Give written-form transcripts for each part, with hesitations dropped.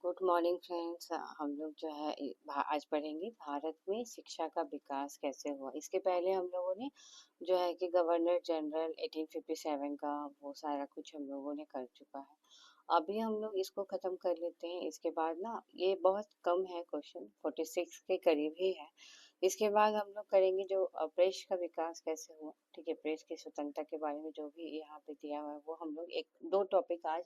Good morning friends. हम लोग जो है आज पढ़ेंगे भारत में शिक्षा का विकास कैसे हुआ। इसके पहले हम लोगों ने जो है कि गवर्नर जनरल 1857 का वो सारा कुछ हम लोगों ने कर चुका है। अभी हम लोग इसको खत्म कर लेते हैं। इसके बाद ना ये बहुत कम है, क्वेश्चन 46 के करीब ही है। इसके बाद हम लोग करेंगे जो प्रेस का विकास कैसे हुआ। ठीक है, प्रेस की स्वतंत्रता के बारे में जो भी यहाँ पे दिया हुआ है वो हम लोग एक दो टॉपिक आज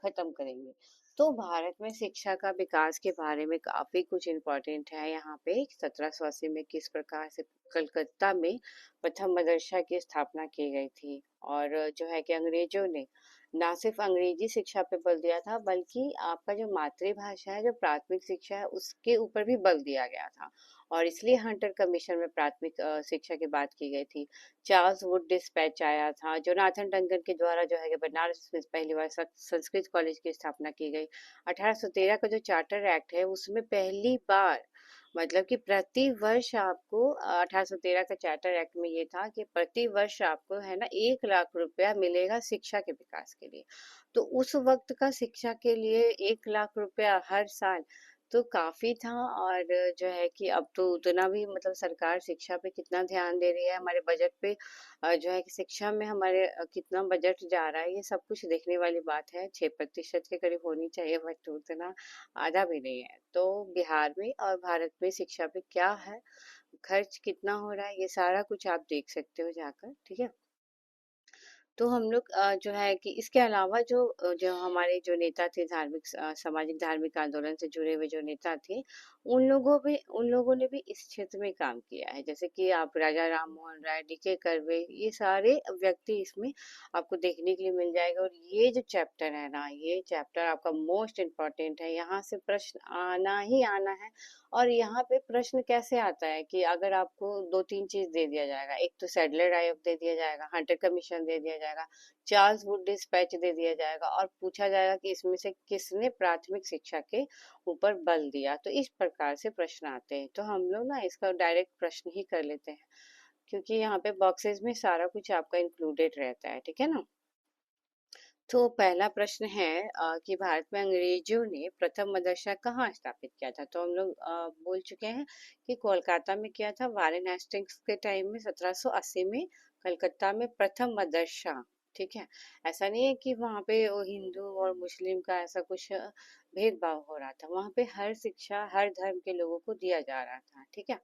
खत्म करेंगे। तो भारत में शिक्षा का विकास के बारे में काफी कुछ इम्पोर्टेंट है। यहाँ पे 1780 में किस प्रकार से कलकत्ता में प्रथम मदरसा की स्थापना की गई थी, और जो है कि अंग्रेजों ने ना सिर्फ अंग्रेजी शिक्षा पे बल दिया था बल्कि आपका जो मातृभाषा है, जो प्राथमिक शिक्षा है, उसके ऊपर भी बल दिया गया था। और इसलिए हंटर कमीशन में प्राथमिक शिक्षा की बात की गई थी। चार्ल्स वुड डिस्पैच आया था। जोनाथन डंगन के द्वारा जो है कि बनारस में पहली बार संस्कृत कॉलेज की स्थापना की गई। 1813 का जो चार्टर एक्ट है उसमें पहली बार मतलब कि प्रति वर्ष आपको 1813 का चार्टर एक्ट में ये था कि प्रति वर्ष आपको है ना 1 लाख रुपया मिलेगा शिक्षा के विकास के लिए। तो उस वक्त का शिक्षा के लिए 1 लाख रुपया हर साल तो काफी था। और जो है कि अब तो उतना भी मतलब सरकार शिक्षा पे कितना ध्यान दे रही है, हमारे बजट पे जो है कि शिक्षा में हमारे कितना बजट जा रहा है, ये सब कुछ देखने वाली बात है। 6% के करीब होनी चाहिए, बट उतना आधा भी नहीं है। तो बिहार में और भारत में शिक्षा पे क्या है, खर्च कितना हो रहा है, ये सारा कुछ आप देख सकते हो जाकर। ठीक है, तो हम लोग जो है कि इसके अलावा जो हमारे जो नेता थे, धार्मिक सामाजिक धार्मिक आंदोलन से जुड़े हुए जो नेता थे, उन लोगों ने भी इस क्षेत्र में काम किया है। जैसे कि आप राजा राम मोहन राय, डीके कर्वे, ये सारे व्यक्ति इसमें आपको देखने के लिए मिल जाएगा। और ये जो चैप्टर है ना, ये चैप्टर आपका मोस्ट इम्पोर्टेंट है। यहाँ से प्रश्न आना ही आना है। और यहाँ पे प्रश्न कैसे आता है कि अगर आपको दो तीन चीज दे दिया जाएगा, एक तो सैडलर आयोग दे दिया जाएगा, हंटर कमीशन दे दिया जाएगा, चार्ल्स वुड डिस्पैच दे दिया जाएगा, और पूछा जाएगा कि इसमें से किसने प्राथमिक शिक्षा के ऊपर बल दिया, तो इस प्रकार से प्रश्न आते हैं। तो हम लोग ना इसका डायरेक्ट प्रश्न ही कर लेते हैं, क्योंकि यहाँ पे बॉक्सेस में सारा कुछ आपका इंक्लूडेड रहता है। ठीक है ना। तो पहला प्रश्न है कि भारत में अंग्रेजों ने प्रथम मदरसा कहाँ स्थापित किया था। तो हम लोग बोल चुके हैं कि कोलकाता में किया था, वारेन हेस्टिंग्स के टाइम में 1780 में कलकत्ता में प्रथम मदरसा। ठीक है, ऐसा नहीं है कि वहाँ पे वो हिंदू और मुस्लिम का ऐसा कुछ भेदभाव हो रहा था। वहाँ पे हर शिक्षा हर धर्म के लोगों को दिया जा रहा था। ठीक है।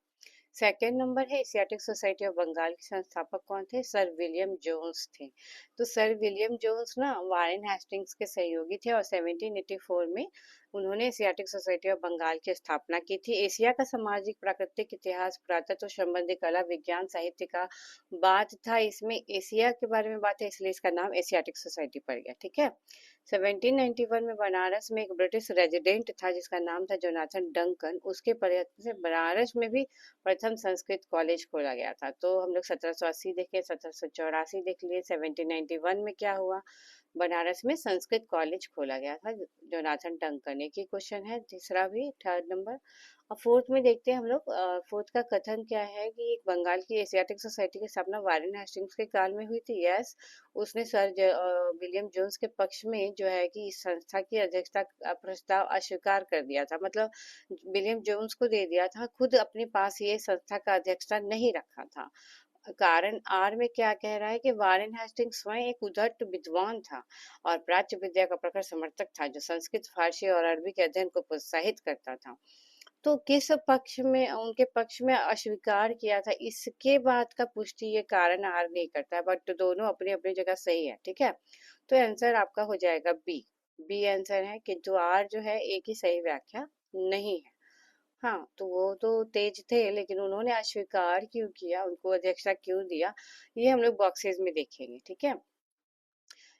सेकेंड नंबर है एशियाटिक सोसाइटी ऑफ बंगाल के संस्थापक कौन थे। सर विलियम जोन्स थे। तो सर विलियम जोन्स ना वारेन हेस्टिंग्स के सहयोगी थे, और 1784 में उन्होंने एशियाटिक सोसाइटी ऑफ बंगाल की स्थापना की थी। एशिया का सामाजिक प्राकृतिक इतिहास पुरातत्व संबंधी कला विज्ञान साहित्य का बात था। इसमें एशिया के बारे में बात है, इसलिए इसका नाम एशियाटिक सोसाइटी पड़ गया। ठीक है। 1791 में बनारस में एक ब्रिटिश रेजिडेंट था जिसका नाम था जोनाथन डंकन। उसके प्रयत्न से बनारस में भी प्रथम संस्कृत कॉलेज खोला गया था। तो हम लोग 1780 देखे, 1784 देख लिए, 1791 में क्या हुआ, बनारस में संस्कृत कॉलेज खोला गया था जोनाथन टंकन। एक ही क्वेश्चन है, तीसरा भी, थर्ड नंबर। और फोर्थ में देखते हैं हम लोग। फोर्थ का कथन क्या है कि एक बंगाल की एशियाटिक सोसाइटी की स्थापना वारेन हेस्टिंग्स के काल में हुई थी। यस, उसने विलियम जोन्स के पक्ष में जो है कि इस संस्था की अध्यक्षता का प्रस्ताव अस्वीकार कर दिया था। मतलब विलियम जोन्स को दे दिया था, खुद अपने पास ये संस्था का अध्यक्षता नहीं रखा था। कारण आर में क्या कह रहा है कि वारेन हेस्टिंग्स स्वयं एक उद्धट विद्वान था और प्राच्य विद्या का प्रखर समर्थक था, जो संस्कृत, फारसी और अरबी के अध्ययन को प्रोत्साहित करता था। तो किस पक्ष में, उनके पक्ष में अस्वीकार किया था, इसके बाद का पुष्टि ये कारण आर नहीं करता है, बट दोनों अपनी अपनी जगह सही है। ठीक है, तो आंसर आपका हो जाएगा बी। बी आंसर है, किंतु आर जो है एक ही सही व्याख्या नहीं है। हाँ, तो वो तो तेज थे, लेकिन उन्होंने अस्वीकार क्यों किया, उनको अध्यक्षता क्यों दिया, ये हम लोग बॉक्सेस में देखेंगे। ठीक है।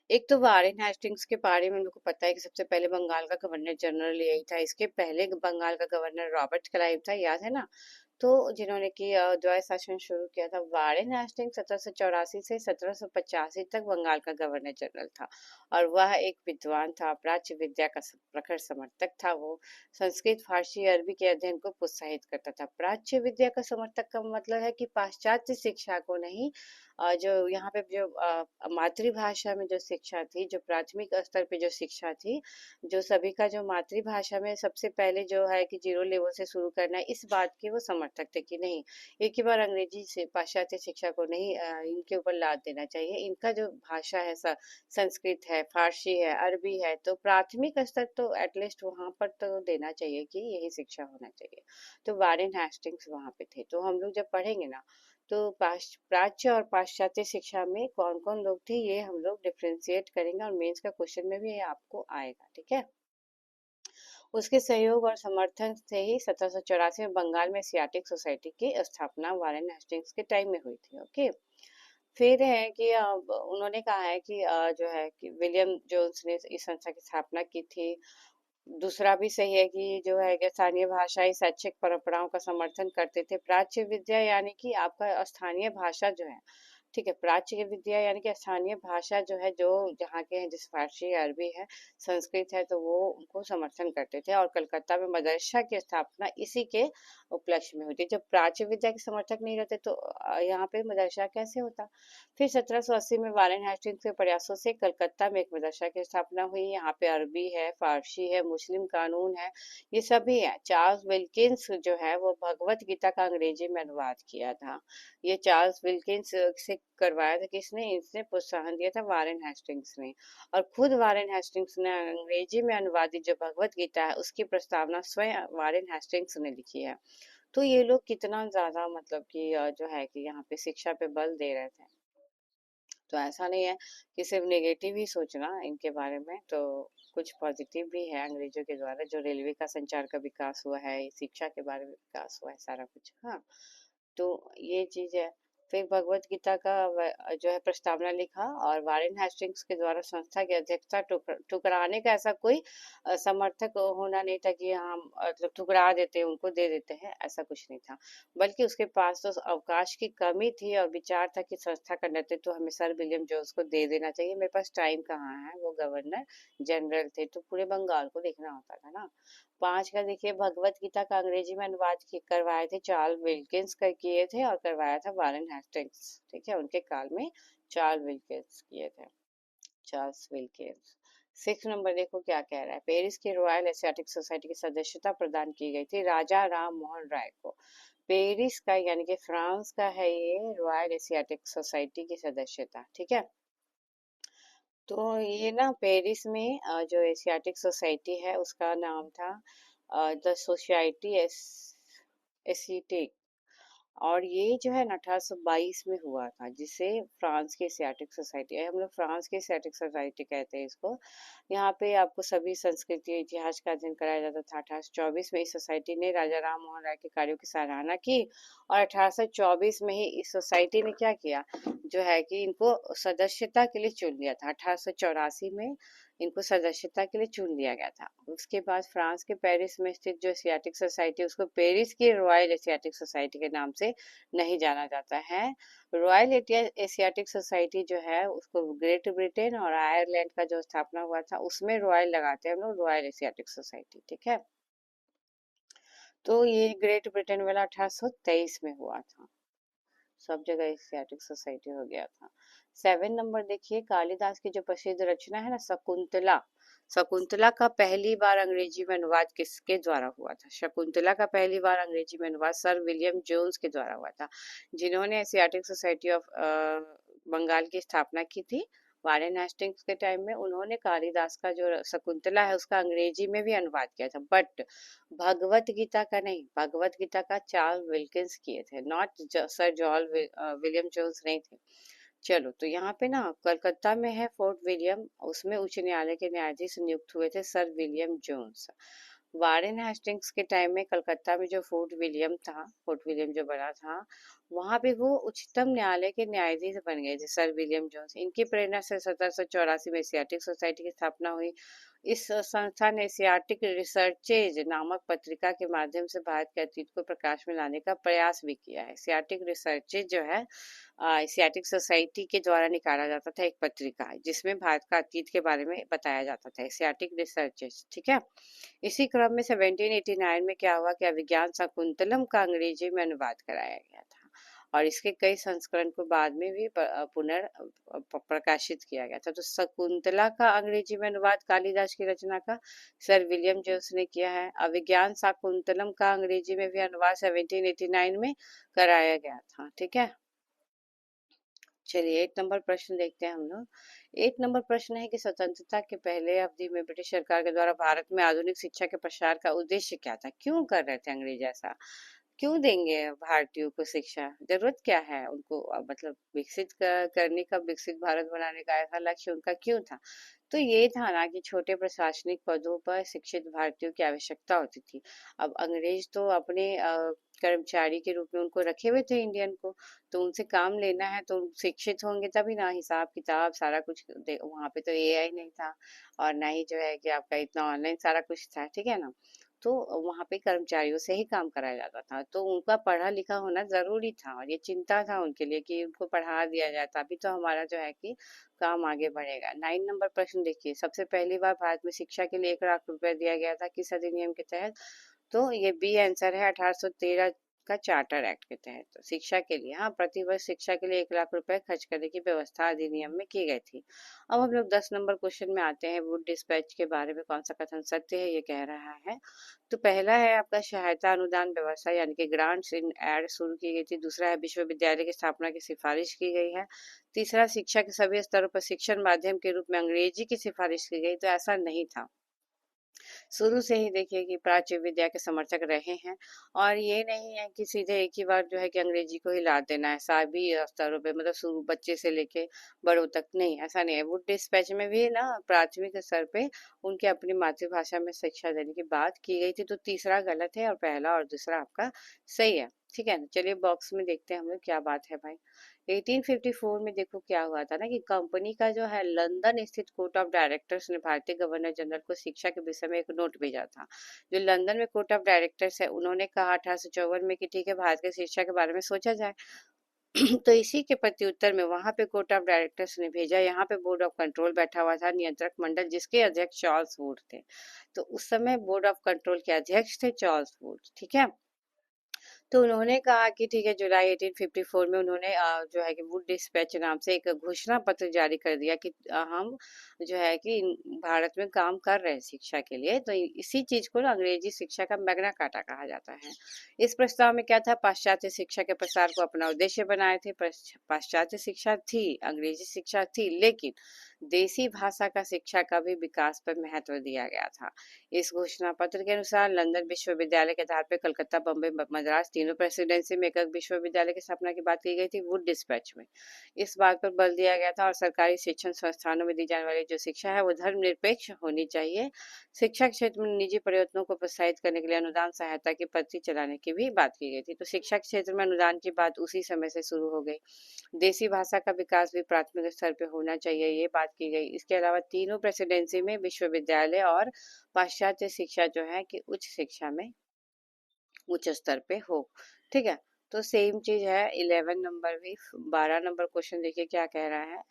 एक तो वारेन हेस्टिंग्स के बारे में हम लोग को पता है कि सबसे पहले बंगाल का गवर्नर जनरल यही था। इसके पहले बंगाल का गवर्नर रॉबर्ट क्लाइव था, याद है ना। तो जिन्होंने कि द्वैत शासन शुरू किया था। वारेन हेस्टिंग्स 1784 से 1785 तक बंगाल का गवर्नर जनरल था, और वह एक विद्वान था, प्राच्य विद्या का प्रखर समर्थक था। वो संस्कृत, फारसी, अरबी के अध्ययन को प्रोत्साहित करता था। प्राच्य विद्या का समर्थक का मतलब है कि पाश्चात्य शिक्षा को नहीं, जो यहाँ पे जो मातृभाषा में जो शिक्षा थी, जो प्राथमिक स्तर पे जो शिक्षा थी, जो सभी का जो मातृभाषा में सबसे पहले जो है कि जीरो लेवल से शुरू करना है, इस बात के वो समर्थक थे कि नहीं, एक ही बार अंग्रेजी से पाश्चात्य शिक्षा को नहीं इनके ऊपर लाद देना चाहिए। इनका जो भाषा है संस्कृत है, फारसी है, अरबी है, तो प्राथमिक स्तर तो एटलीस्ट वहां पर तो देना चाहिए कि यही शिक्षा होना चाहिए। तो वारेन हेस्टिंग्स वहां पे थे। तो हम लोग जब पढ़ेंगे ना, तो प्राच्य और पाश्चात्य शिक्षा में कौन कौन लोग थे, ये हम लोग डिफ्रेंशिएट करेंगे और मेंस का क्वेश्चन में भी ये आपको आएगा, ठीक है। उसके सहयोग और समर्थन से ही 1784 में बंगाल में एशियाटिक सोसाइटी की स्थापना वारेन हेस्टिंग्स के टाइम में हुई थी। ओके। फिर है कि अब उन्होंने कहा है कि जो है कि विलियम जोन्स ने इस संस्था की स्थापना की थी। दूसरा भी सही है कि जो है कि स्थानीय भाषाई शैक्षिक परंपराओं का समर्थन करते थे। प्राच्य विद्या यानी कि आपका स्थानीय भाषा जो है, ठीक है, प्राच्य की विद्या यानी कि स्थानीय भाषा जो है, जो जहाँ के हैं, जैसे फारसी है, अरबी है, संस्कृत है, तो वो उनको समर्थन करते थे। और कलकत्ता में मदरसा की स्थापना इसी के उपलक्ष्य में हुई थी। जब प्राच्य विद्या के समर्थक नहीं रहते तो यहाँ पे मदरसा कैसे होता। फिर 1780 में वारेन हेस्टिंग्स के प्रयासों से कलकत्ता में एक मदरसा की स्थापना हुई। यहाँ पे अरबी है, फारसी है, मुस्लिम कानून है, ये सभी है। चार्ल्स विल्किंस जो है वो भगवत गीता का अंग्रेजी में अनुवाद किया था। ये चार्ल्स विल्किंस से करवाया था किसने, इसने प्रोत्साहन दिया था वारेन हेस्टिंग्स ने। और खुद वारेन हेस्टिंग्स ने अंग्रेजी में अनुवादित जो भगवत गीता है उसकी प्रस्तावना स्वयं वारेन हेस्टिंग्स ने लिखी है। तो ये लोग कितना ज्यादा मतलब कि जो है कि यहाँ पे शिक्षा पे बल दे रहे थे। तो ऐसा नहीं है कि सिर्फ नेगेटिव ही सोचना इनके बारे में, तो कुछ पॉजिटिव भी है अंग्रेजों के द्वारा। जो रेलवे का संचार का विकास हुआ है, शिक्षा के बारे में विकास हुआ है, सारा कुछ। हाँ, तो ये चीज है। फिर भगवत गीता का जो है प्रस्तावना लिखा। और वारेन हेस्टिंग्स के द्वारा संस्था की अध्यक्षता ठुकराने का ऐसा कोई समर्थक होना नहीं था कि हम मतलब ठुकरा देते हैं, उनको दे देते हैं, ऐसा कुछ नहीं था। बल्कि उसके पास तो अवकाश की कमी थी और विचार था कि संस्था का नेतृत्व हमें सर विलियम जोन्स को दे देना चाहिए। मेरे पास टाइम कहाँ है, वो गवर्नर जनरल थे, तो पूरे बंगाल को देखना होता था ना। 5 का देखिए, भगवत गीता का अंग्रेजी में अनुवाद करवाए थे चार्ल्स विल्किंस का किए थे, और करवाया था वारेन हेस्टिंग्स, ठीक है, उनके काल में चार्ल्स विल्किंस किए थे। Charles Wilkins. 6 नंबर देखो क्या कह रहा है। पेरिस की रॉयल एशियाटिक सोसाइटी की सदस्यता प्रदान की गई थी राजा राम मोहन राय को। पेरिस का यानी कि फ्रांस का है ये रॉयल एशियाटिक सोसाइटी की सदस्यता, ठीक है। तो ये ना पेरिस में जो एशियाटिक सोसाइटी है उसका नाम था द सोसाइटी एसियाटिक। और ये जो है ना 1822 में हुआ था, जिसे फ्रांस की एशियाटिक सोसाइटी है, हम लोग फ्रांस की एशियाटिक सोसाइटी कहते हैं इसको। यहाँ पे आपको सभी संस्कृति इतिहास का अध्ययन कराया जाता था। 1824 में इस सोसाइटी ने राजा राम मोहन राय के कार्यों की सराहना की। और 1824 में ही इस सोसाइटी ने क्या किया, जो है कि इनको सदस्यता के लिए चुन लिया था। 1884 में इनको सदस्यता के लिए चुन लिया गया था। उसके बाद फ्रांस के पेरिस में स्थित जो एशियाटिक सोसाइटी, उसको पेरिस की रॉयल एशियाटिक सोसाइटी के नाम से नहीं जाना जाता है। रॉयल एशियाटिक सोसाइटी जो है उसको ग्रेट ब्रिटेन और आयरलैंड का जो स्थापना हुआ था उसमें रॉयल लगाते हैं हम लोग, रॉयल एशियाटिक सोसाइटी, ठीक है। तो ये ग्रेट ब्रिटेन वाला 1823 में हुआ था। सब जगह एशियाटिक सोसाइटी हो गया था। 7 नंबर देखिए, कालिदास की जो प्रसिद्ध रचना है ना शकुंतला, शकुंतला का पहली बार अंग्रेजी में अनुवाद किसके द्वारा हुआ था। शकुंतला का पहली बार अंग्रेजी में अनुवाद सर विलियम जोन्स के द्वारा हुआ था, जिन्होंने एशियाटिक सोसाइटी ऑफ बंगाल की स्थापना की थी। वारेन हेस्टिंग्स के टाइम में उन्होंने कालिदास का जो शकुंतला है उसका अंग्रेजी में भी अनुवाद किया था, बट भगवत गीता का नहीं, भगवत गीता का चार्ल्स विल्किंस किए थे, नॉट सर जॉल विलियम जोन्स नहीं थे। चलो, तो यहाँ पे ना कलकत्ता में है फोर्ट विलियम, उसमें उच्च न्यायालय के न्यायाधीश नियुक्त हुए थे sir William Jones. Warren Hastings के टाइम में कलकत्ता में जो फोर्ट विलियम था, फोर्ट विलियम जो बना था, वहां पे वो उच्चतम न्यायालय के न्यायाधीश बन गए थे सर विलियम जोन्स। इनकी प्रेरणा से 1784 में एशियाटिक सोसाइटी की स्थापना हुई। इस संस्था ने एशियाटिक रिसर्चेज नामक पत्रिका के माध्यम से भारत के अतीत को प्रकाश में लाने का प्रयास भी किया है। एशियाटिक रिसर्चेज जो है एशियाटिक सोसाइटी के द्वारा निकाला जाता था, एक पत्रिका जिसमें भारत का अतीत के बारे में बताया जाता था, एशियाटिक रिसर्चेज, ठीक है। इसी क्रम में 1789 में क्या हुआ कि अभिज्ञान शाकुंतलम का अंग्रेजी में अनुवाद कराया गया था। और इसके कई संस्करण को बाद में भी प्रकाशित किया गया था। तो शकुंतला का अंग्रेजी में अनुवाद कालिदास की रचना का सर विलियम जेम्स ने किया है। अभिज्ञान शाकुंतलम का अंग्रेजी में भी अनुवाद 1789 में कराया गया था। ठीक है, चलिए 8 नंबर प्रश्न देखते हैं हम लोग। 8 नंबर प्रश्न है कि स्वतंत्रता के पहले अवधि में ब्रिटिश सरकार के द्वारा भारत में आधुनिक शिक्षा के प्रसार का उद्देश्य क्या था? क्यों कर रहे थे अंग्रेज ऐसा? क्यों देंगे भारतीयों को शिक्षा? जरूरत क्या है उनको? मतलब विकसित करने का, विकसित भारत बनाने का ऐसा लक्ष्य उनका क्यों था? तो ये था ना कि छोटे प्रशासनिक पदों पर शिक्षित भारतीयों की आवश्यकता होती थी। अब अंग्रेज तो अपने कर्मचारी के रूप में उनको रखे हुए थे इंडियन को, तो उनसे काम लेना है तो शिक्षित होंगे तभी ना, हिसाब किताब सारा कुछ वहां पे तो एआई नहीं था, और ना ही जो है कि आपका इतना ऑनलाइन सारा कुछ था। ठीक है ना, तो वहां पे कर्मचारियों से ही काम कराया जाता था, तो उनका पढ़ा लिखा होना जरूरी था, और ये चिंता था उनके लिए कि उनको पढ़ा दिया जाए तभी तो हमारा जो है कि काम आगे बढ़ेगा। 9 नंबर प्रश्न देखिए, सबसे पहली बार भारत में शिक्षा के लिए 1 लाख रुपए दिया गया था किस अधिनियम के तहत? तो ये बी आंसर है, 1813 का चार्टर एक्ट के तहत। तो शिक्षा के लिए, हाँ, प्रतिवर्ष शिक्षा के लिए 1 लाख रुपए खर्च करने की व्यवस्था अधिनियम में की गई थी। अब हम लोग 10 नंबर क्वेश्चन में आते हैं। वुड डिस्पैच के बारे में कौन सा कथन सत्य है, ये कह रहा है। तो पहला है आपका सहायता अनुदान व्यवस्था यानी कि ग्रांट्स इन एड शुरू की गई थी। दूसरा है विश्वविद्यालय की स्थापना की सिफारिश की गई है। तीसरा, शिक्षा के सभी स्तरों पर शिक्षण माध्यम के रूप में अंग्रेजी की सिफारिश की गई, तो ऐसा नहीं था। शुरू से ही देखिए कि प्राच्य विद्या के समर्थक रहे हैं, और ये नहीं है कि सीधे एक ही बार जो है कि अंग्रेजी को ही लाद देना है सभी स्तरों पे, मतलब शुरू बच्चे से लेके बड़ों तक, नहीं, ऐसा नहीं है। वुड डिस्पैच में भी ना प्राथमिक स्तर पे उनके अपनी मातृभाषा में शिक्षा देने की बात की गई थी। तो तीसरा गलत है और पहला और दूसरा आपका सही है। ठीक है ना, चलिए बॉक्स में देखते हैं हम लोग क्या बात है भाई। 1854 में देखो क्या हुआ था ना कि कंपनी का जो है लंदन स्थित कोर्ट ऑफ डायरेक्टर्स ने भारतीय गवर्नर जनरल को शिक्षा के विषय में एक नोट भेजा था। जो लंदन में कोर्ट ऑफ डायरेक्टर्स है, उन्होंने कहा 1854 में कि ठीक है, भारत की शिक्षा के बारे में सोचा जाए। तो इसी के प्रत्युत्तर में वहां पे कोर्ट ऑफ डायरेक्टर्स ने भेजा, यहाँ पे बोर्ड ऑफ कंट्रोल बैठा हुआ था, नियंत्रक मंडल, जिसके अध्यक्ष चार्ल्स वुड थे। तो उस समय बोर्ड ऑफ कंट्रोल के अध्यक्ष थे चार्ल्स वुड। ठीक है, तो उन्होंने कहा कि ठीक है, जुलाई 1854 में उन्होंने जो है कि वुड डिस्पैच नाम से एक घोषणा पत्र जारी कर दिया कि हम जो है कि भारत में काम कर रहे हैं शिक्षा के लिए। तो इसी चीज को ना अंग्रेजी शिक्षा का मैग्ना कार्टा कहा जाता है। इस प्रस्ताव में क्या था? पाश्चात्य शिक्षा के प्रसार को अपना उद्देश्य बनाए थे। पाश्चात्य शिक्षा थी, अंग्रेजी शिक्षा थी, लेकिन देसी भाषा का शिक्षा का भी विकास पर महत्व दिया गया था। इस घोषणा पत्र के अनुसार लंदन विश्वविद्यालय के आधार पर कलकत्ता, बम्बई, मद्रास तीनों प्रेसिडेंसी में एक विश्वविद्यालय की स्थापना की बात की गई थी वुड डिस्पैच में। इस बात पर बल दिया गया था, और सरकारी शिक्षण संस्थानों में दी जाने वाली जो शिक्षा है वो धर्मनिरपेक्ष होनी चाहिए। शिक्षा क्षेत्र में निजी प्रयत्नों को प्रोत्साहित करने के लिए अनुदान सहायता की पद्धति चलाने की भी बात की गई थी। तो शिक्षा क्षेत्र में अनुदान की बात उसी समय से शुरू हो गई। देसी भाषा का विकास भी प्राथमिक स्तर पे होना चाहिए, ये बात की गई। इसके अलावा तीनों प्रेसिडेंसी में विश्वविद्यालय और पाश्चात्य शिक्षा जो है कि उच्च शिक्षा में उच्च स्तर पे हो। ठीक है, तो सेम चीज है 11 नंबर भी। 12 नंबर क्वेश्चन देखिए क्या कह रहा है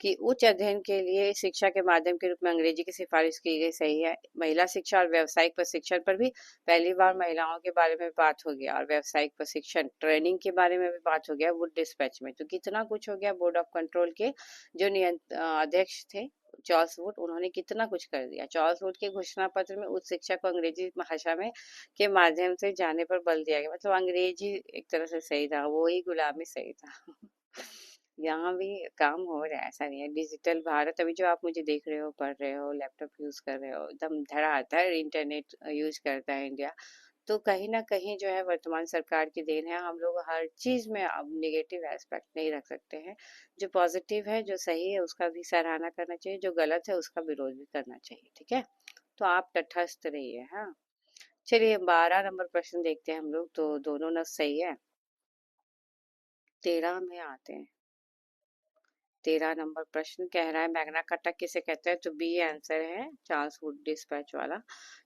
कि उच्च अध्ययन के लिए शिक्षा के माध्यम के रूप में अंग्रेजी की सिफारिश की गई, सही है। महिला शिक्षा और व्यावसायिक प्रशिक्षण पर भी पहली बार महिलाओं के बारे में बात हो गया, और व्यावसायिक प्रशिक्षण ट्रेनिंग के बारे में भी बात हो गया वुड डिस्पैच में। तो कितना कुछ हो गया। बोर्ड ऑफ कंट्रोल के जो अध्यक्ष थे चार्ल्स वुड, उन्होंने कितना कुछ कर दिया। चार्ल्स वुड के घोषणा पत्र में उच्च शिक्षा को अंग्रेजी भाषा में के माध्यम से जाने पर बल दिया गया, मतलब अंग्रेजी एक तरह से सही था, वो ही गुलामी सही था। यहाँ भी काम हो रहा है, ऐसा नहीं है। डिजिटल भारत, अभी जो आप मुझे देख रहे हो, पढ़ रहे हो, लैपटॉप यूज कर रहे हो, एकदम धड़ाधड़ इंटरनेट यूज करता है इंडिया। तो कहीं ना कहीं जो है वर्तमान सरकार की देन है। हम लोग हर चीज में अब निगेटिव एस्पेक्ट नहीं रख सकते हैं। जो पॉजिटिव है, जो सही है, उसका भी सराहना करना चाहिए, जो गलत है उसका विरोध भी करना चाहिए। ठीक है, तो आप तटस्थ रहिए। हाँ, चलिए 12 नंबर प्रश्न देखते हैं हम लोग। तो दोनों न सही है। 13 में आते हैं। 13 नंबर प्रश्न कह रहा है मैग्ना कार्टा किसे कहते हैं? तो बी आंसर है, चार्ल्स वुड डिस्पैच वाला।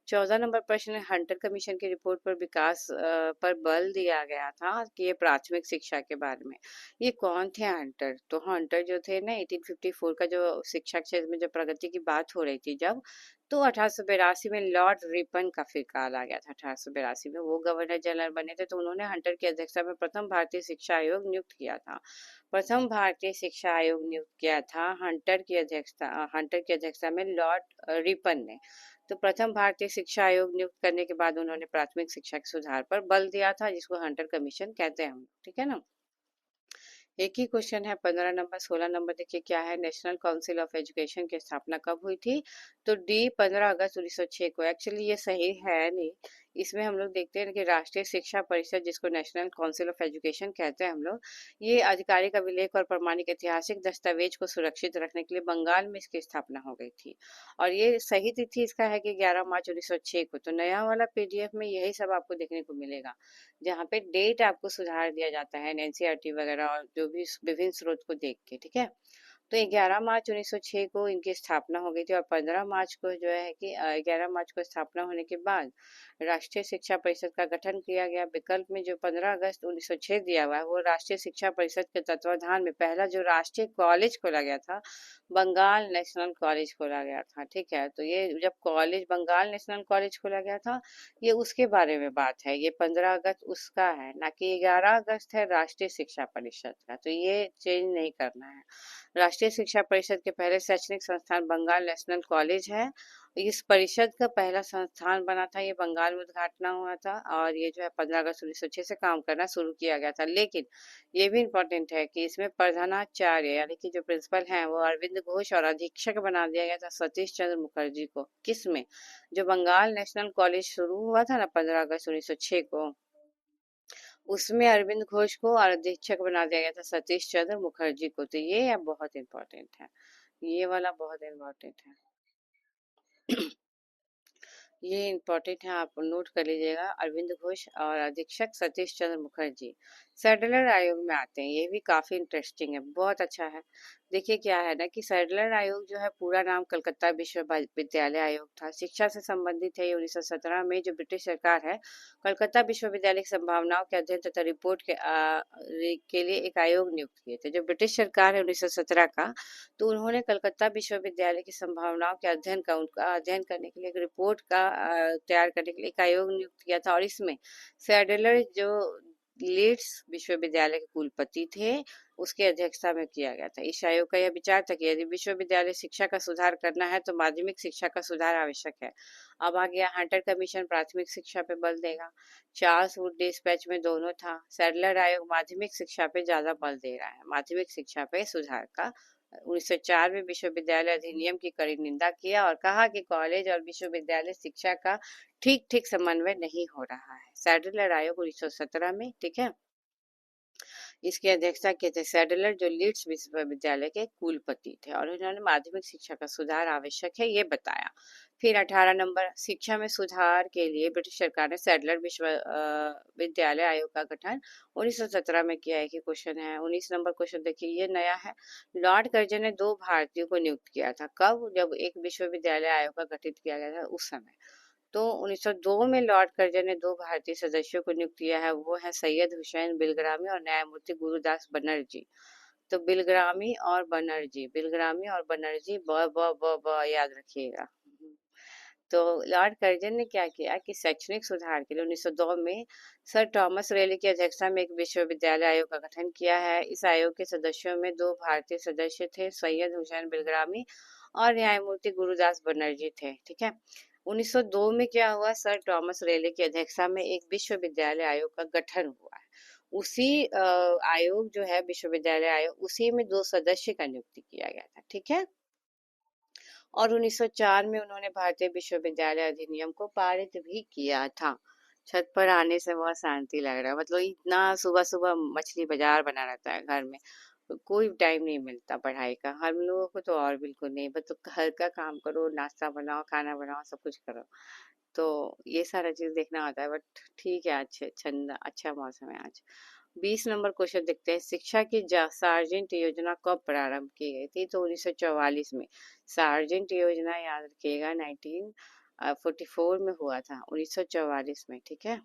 14 नंबर प्रश्न है, हंटर कमीशन की रिपोर्ट पर विकास पर बल दिया गया था कि ये प्राथमिक शिक्षा के बारे में। ये कौन थे हंटर? तो हंटर जो थे ना 1854 का जो शिक्षा क्षेत्र में जो प्रगति की बात हो रही थी जब, तो 1882 में लॉर्ड रिपन का फिर काल आ गया था। 1882 में वो गवर्नर जनरल बने थे, तो उन्होंने हंटर की अध्यक्षता में प्रथम भारतीय शिक्षा आयोग नियुक्त किया था। प्रथम भारतीय शिक्षा आयोग नियुक्त किया था हंटर की अध्यक्षता में लॉर्ड रिपन ने। तो प्रथम भारतीय शिक्षा आयोग नियुक्त करने के बाद उन्होंने प्राथमिक शिक्षा के सुधार पर बल दिया था, जिसको हंटर कमीशन कहते हैं हम, ठीक है ना। एक ही क्वेश्चन है, 15 नंबर। 16 नंबर देखिए क्या है, नेशनल काउंसिल ऑफ एजुकेशन की स्थापना कब हुई थी? तो डी 15 अगस्त 1906 को। एक्चुअली ये सही है नहीं, इसमें हम लोग देखते हैं कि राष्ट्रीय शिक्षा परिषद, जिसको नेशनल काउंसिल ऑफ एजुकेशन कहते हैं हम लोग, ये आधिकारिक अभिलेख और प्रमाणिक ऐतिहासिक दस्तावेज को सुरक्षित रखने के लिए बंगाल में इसकी स्थापना हो गई थी। और ये सही तिथि इसका है कि 11 मार्च 1906 को। तो नया वाला पीडीएफ में यही सब आपको देखने को मिलेगा, जहाँ पे डेट आपको सुधार दिया जाता है एनसीईआरटी वगैरह और जो भी विभिन्न स्रोत को देख के, ठीक है। तो 11 मार्च 1906 को इनकी स्थापना हो गई थी, और 15 मार्च को जो है कि 11 मार्च को स्थापना होने के बाद राष्ट्रीय शिक्षा परिषद का गठन किया गया। विकल्प में जो 15 अगस्त 1906 दिया हुआ है, वो राष्ट्रीय शिक्षा परिषद के तत्वाधान में पहला जो राष्ट्रीय कॉलेज खोला गया था, बंगाल नेशनल कॉलेज खोला गया था, ठीक है। तो ये जब कॉलेज बंगाल नेशनल कॉलेज खोला गया था, ये उसके बारे में बात है। ये 15 अगस्त उसका है, ना कि 11 अगस्त है राष्ट्रीय शिक्षा परिषद का। तो ये चेंज नहीं करना है। राष्ट्रीय शिक्षा परिषद के पहले शैक्षणिक संस्थान बंगाल नेशनल कॉलेज है। इस परिषद का पहला संस्थान बना था, ये बंगाल में उद्घाटन हुआ था, और ये जो है 15 अगस्त 1906 से काम करना शुरू किया गया था। लेकिन ये भी इम्पोर्टेंट है कि इसमें प्रधानाचार्य यानी कि जो प्रिंसिपल हैं वो अरविंद घोष, और अधीक्षक बना दिया गया था सतीश चंद्र मुखर्जी को। किसमें? जो बंगाल नेशनल कॉलेज शुरू हुआ था ना 15 अगस्त 1906 को, उसमें अरविंद घोष को और अधीक्षक बना दिया गया था सतीश चंद्र मुखर्जी को। तो ये अब बहुत इम्पोर्टेंट है, ये वाला बहुत इम्पोर्टेंट है। ये इम्पोर्टेंट है, आप नोट कर लीजिएगा। अरविंद घोष और अधीक्षक सतीश चंद्र मुखर्जी सैडलर आयोग में आते हैं। ये भी काफी इंटरेस्टिंग है, बहुत अच्छा है। देखिए क्या है ना कि सैडलर आयोग जो है पूरा नाम कलकत्ता विश्वविद्यालय आयोग था। शिक्षा से संबंधित है। ये 1917 में जो ब्रिटिश सरकार है, कलकत्ता विश्वविद्यालय की संभावनाओं के अध्ययन तथा रिपोर्ट के लिए एक आयोग नियुक्त किए थे। जो ब्रिटिश सरकार है 1917 का, तो उन्होंने कलकत्ता विश्वविद्यालय की संभावनाओं के अध्ययन का उनका अध्ययन करने के लिए एक रिपोर्ट का तैयार करने के लिए एक आयोग नियुक्त किया था। और इसमें सैडलर जो लीड्स विश्वविद्यालय के कुलपति थे, उसकी अध्यक्षता में किया गया था। इस आयोग का यह विचार था कि यदि विश्वविद्यालय शिक्षा का सुधार करना है तो माध्यमिक शिक्षा का सुधार आवश्यक है। अब आ गया हंटर कमीशन, प्राथमिक शिक्षा पे बल देगा। चार्ल्स वुड डिस्पैच में दोनों था। सैडलर आयोग माध्यमिक शिक्षा पे ज्यादा बल दे रहा है, माध्यमिक शिक्षा पे सुधार का। 1904 में विश्वविद्यालय अधिनियम की कड़ी निंदा किया और कहा कि कॉलेज और विश्वविद्यालय शिक्षा का ठीक ठीक समन्वय नहीं हो रहा है। सैडलर आयोग 1917 में, ठीक है, इसकी अध्यक्षता किए थे सैडलर, जो लीड्स विश्वविद्यालय के कुलपति थे, और उन्होंने माध्यमिक शिक्षा का सुधार आवश्यक है ये बताया। फिर 18 नंबर, शिक्षा में सुधार के लिए ब्रिटिश सरकार ने सैडलर विश्वविद्यालय आयोग का गठन 1917 में किया। एक ही क्वेश्चन है। 19 नंबर क्वेश्चन देखिए, ये नया है। लॉर्ड कर्जन ने 2 भारतीयों को नियुक्त किया था। कब? जब एक विश्वविद्यालय आयोग का गठित किया गया था उस समय। तो 1902 में लॉर्ड कर्जन ने 2 भारतीय सदस्यों को नियुक्त किया है। वो है सैयद हुसैन बिलग्रामी और न्यायमूर्ति गुरुदास बनर्जी। तो बिलग्रामी और बनर्जी, ब याद रखिएगा। तो लॉर्ड कर्जन ने क्या किया कि शैक्षणिक सुधार के लिए 1902 में सर थॉमस रेली की अध्यक्षता में एक विश्वविद्यालय आयोग का गठन किया है। इस आयोग के सदस्यों में 2 भारतीय सदस्य थे, सैयद हुसैन बिलग्रामी और न्यायमूर्ति गुरुदास बनर्जी थे, ठीक है। 1902 में क्या हुआ, सर थॉमस रेले की अध्यक्षता में एक विश्वविद्यालय आयोग का गठन हुआ है। उसी आयोग जो है विश्वविद्यालय आयोग, उसी में 2 सदस्य का नियुक्ति किया गया था, ठीक है। और 1904 में उन्होंने भारतीय विश्वविद्यालय अधिनियम को पारित भी किया था। छत पर आने से बहुत शांति लग रहा है, मतलब इतना सुबह सुबह मछली बाजार बना रहता है घर में, तो कोई टाइम नहीं मिलता पढ़ाई का। हम लोगों को तो और बिल्कुल नहीं, बस तो घर का काम करो, नाश्ता बनाओ, खाना बनाओ, सब कुछ करो, तो ये सारा चीज देखना होता है। बट ठीक है, अच्छे ठंडा अच्छा मौसम है आज। 20 नंबर क्वेश्चन देखते हैं, शिक्षा की सार्जेंट योजना कब प्रारंभ की गई थी? तो 1944 में। सार्जेंट योजना याद रखिएगा 1944 में हुआ था, 1944 में, ठीक है।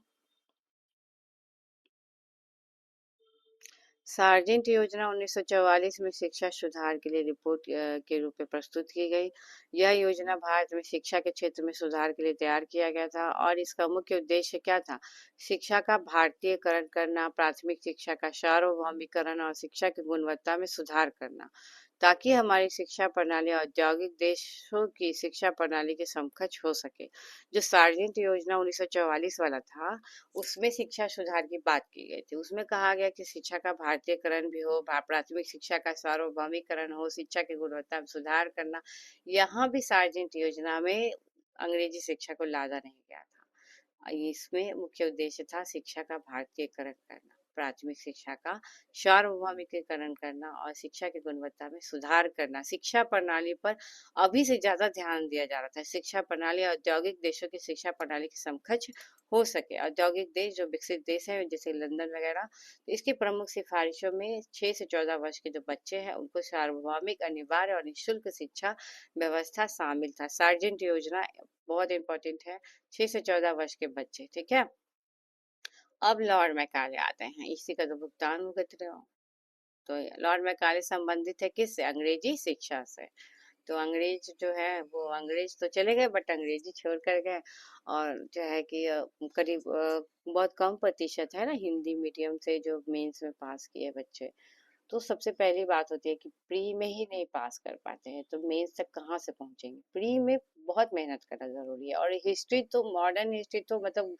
सार्जेंट योजना 1944 में शिक्षा सुधार के लिए रिपोर्ट के रूप में प्रस्तुत की गई। यह योजना भारत में शिक्षा के क्षेत्र में सुधार के लिए तैयार किया गया था और इसका मुख्य उद्देश्य क्या था? शिक्षा का भारतीयकरण करना, प्राथमिक शिक्षा का सार्वभौमिकरण और शिक्षा की गुणवत्ता में सुधार करना, ताकि हमारी शिक्षा प्रणाली औद्योगिक देशों की शिक्षा प्रणाली के समकक्ष हो सके। जो सार्जेंट योजना 1944 वाला था, उसमें शिक्षा सुधार की बात की गई थी। उसमें कहा गया कि शिक्षा का भारतीयकरण भी हो, प्राथमिक शिक्षा का सार्वभौमिकरण हो, शिक्षा की गुणवत्ता में सुधार करना। यहाँ भी सार्जेंट योजना में अंग्रेजी शिक्षा को लादा नहीं गया था। इसमें मुख्य उद्देश्य था शिक्षा का भारतीयकरण करना, प्राथमिक शिक्षा का सार्वभौमिकरण करना और शिक्षा की गुणवत्ता में सुधार करना। शिक्षा प्रणाली पर अभी से ज्यादा ध्यान दिया जा रहा था। शिक्षा प्रणाली औद्योगिक देशों की शिक्षा प्रणाली के समकक्ष हो सके। औद्योगिक देश जो विकसित देश है जैसे लंदन वगैरह, तो इसकी प्रमुख सिफारिशों में 6 से 14 वर्ष के जो बच्चे हैं उनको सार्वभौमिक अनिवार्य और निःशुल्क शिक्षा व्यवस्था शामिल था। सार्जेंट योजना बहुत इंपॉर्टेंट है। 6 से 14 वर्ष के बच्चे, ठीक है। अब लॉर्ड मैकाले आते हैं, इसी का तो भुगतान भुगत रहे हो। तो लॉर्ड मैकाले संबंधित है किससे? अंग्रेजी शिक्षा से। तो अंग्रेज जो है वो अंग्रेज तो चले गए बट अंग्रेजी छोड़ कर गए। और जो है कि करीब बहुत कम प्रतिशत है ना हिंदी मीडियम से जो मेंस में पास किए बच्चे। तो सबसे पहली बात होती है कि प्री में ही नहीं पास कर पाते हैं तो मेंस तक कहाँ से पहुंचेंगे? प्री में बहुत मेहनत करना जरूरी है। और हिस्ट्री तो मॉडर्न हिस्ट्री तो मतलब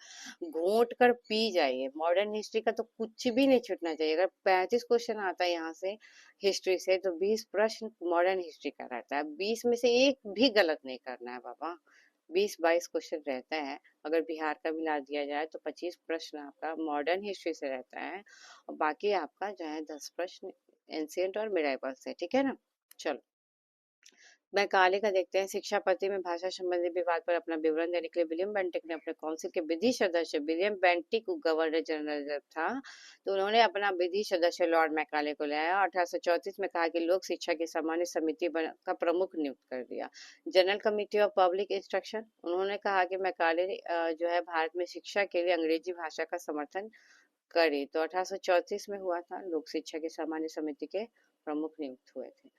घोंट कर पी जाइए। मॉडर्न हिस्ट्री का तो कुछ भी नहीं छूटना चाहिए। अगर 35 क्वेश्चन आता है यहाँ से हिस्ट्री से, तो 20 प्रश्न मॉडर्न हिस्ट्री का रहता है। 20 में से एक भी गलत नहीं करना है बाबा। 20-22 क्वेश्चन रहता है। अगर बिहार का मिला दिया जाए तो 25 प्रश्न आपका मॉडर्न हिस्ट्री से रहता है और बाकी आपका जो है 10 प्रश्न एंशिएंट और मिडाइवल से, ठीक है ना। चलो मैकाले का देखते हैं। शिक्षा पद्धति में भाषा संबंधी विवाद पर अपना विवरण देने के लिए विलियम बेंटिक ने अपने काउंसिल के विधि सदस्य, विलियम बेंटिक गवर्नर जनरल जब था तो उन्होंने अपना विधि सदस्य लॉर्ड मैकाले को लाया। 1834 में कहा कि लोक शिक्षा की सामान्य समिति का प्रमुख नियुक्त कर दिया, general committee of public instruction. उन्होंने कहा कि मैकाले जो है भारत में शिक्षा के लिए अंग्रेजी भाषा का समर्थन करे। तो 1834 में हुआ था, लोक शिक्षा की सामान्य समिति के प्रमुख नियुक्त हुए थे।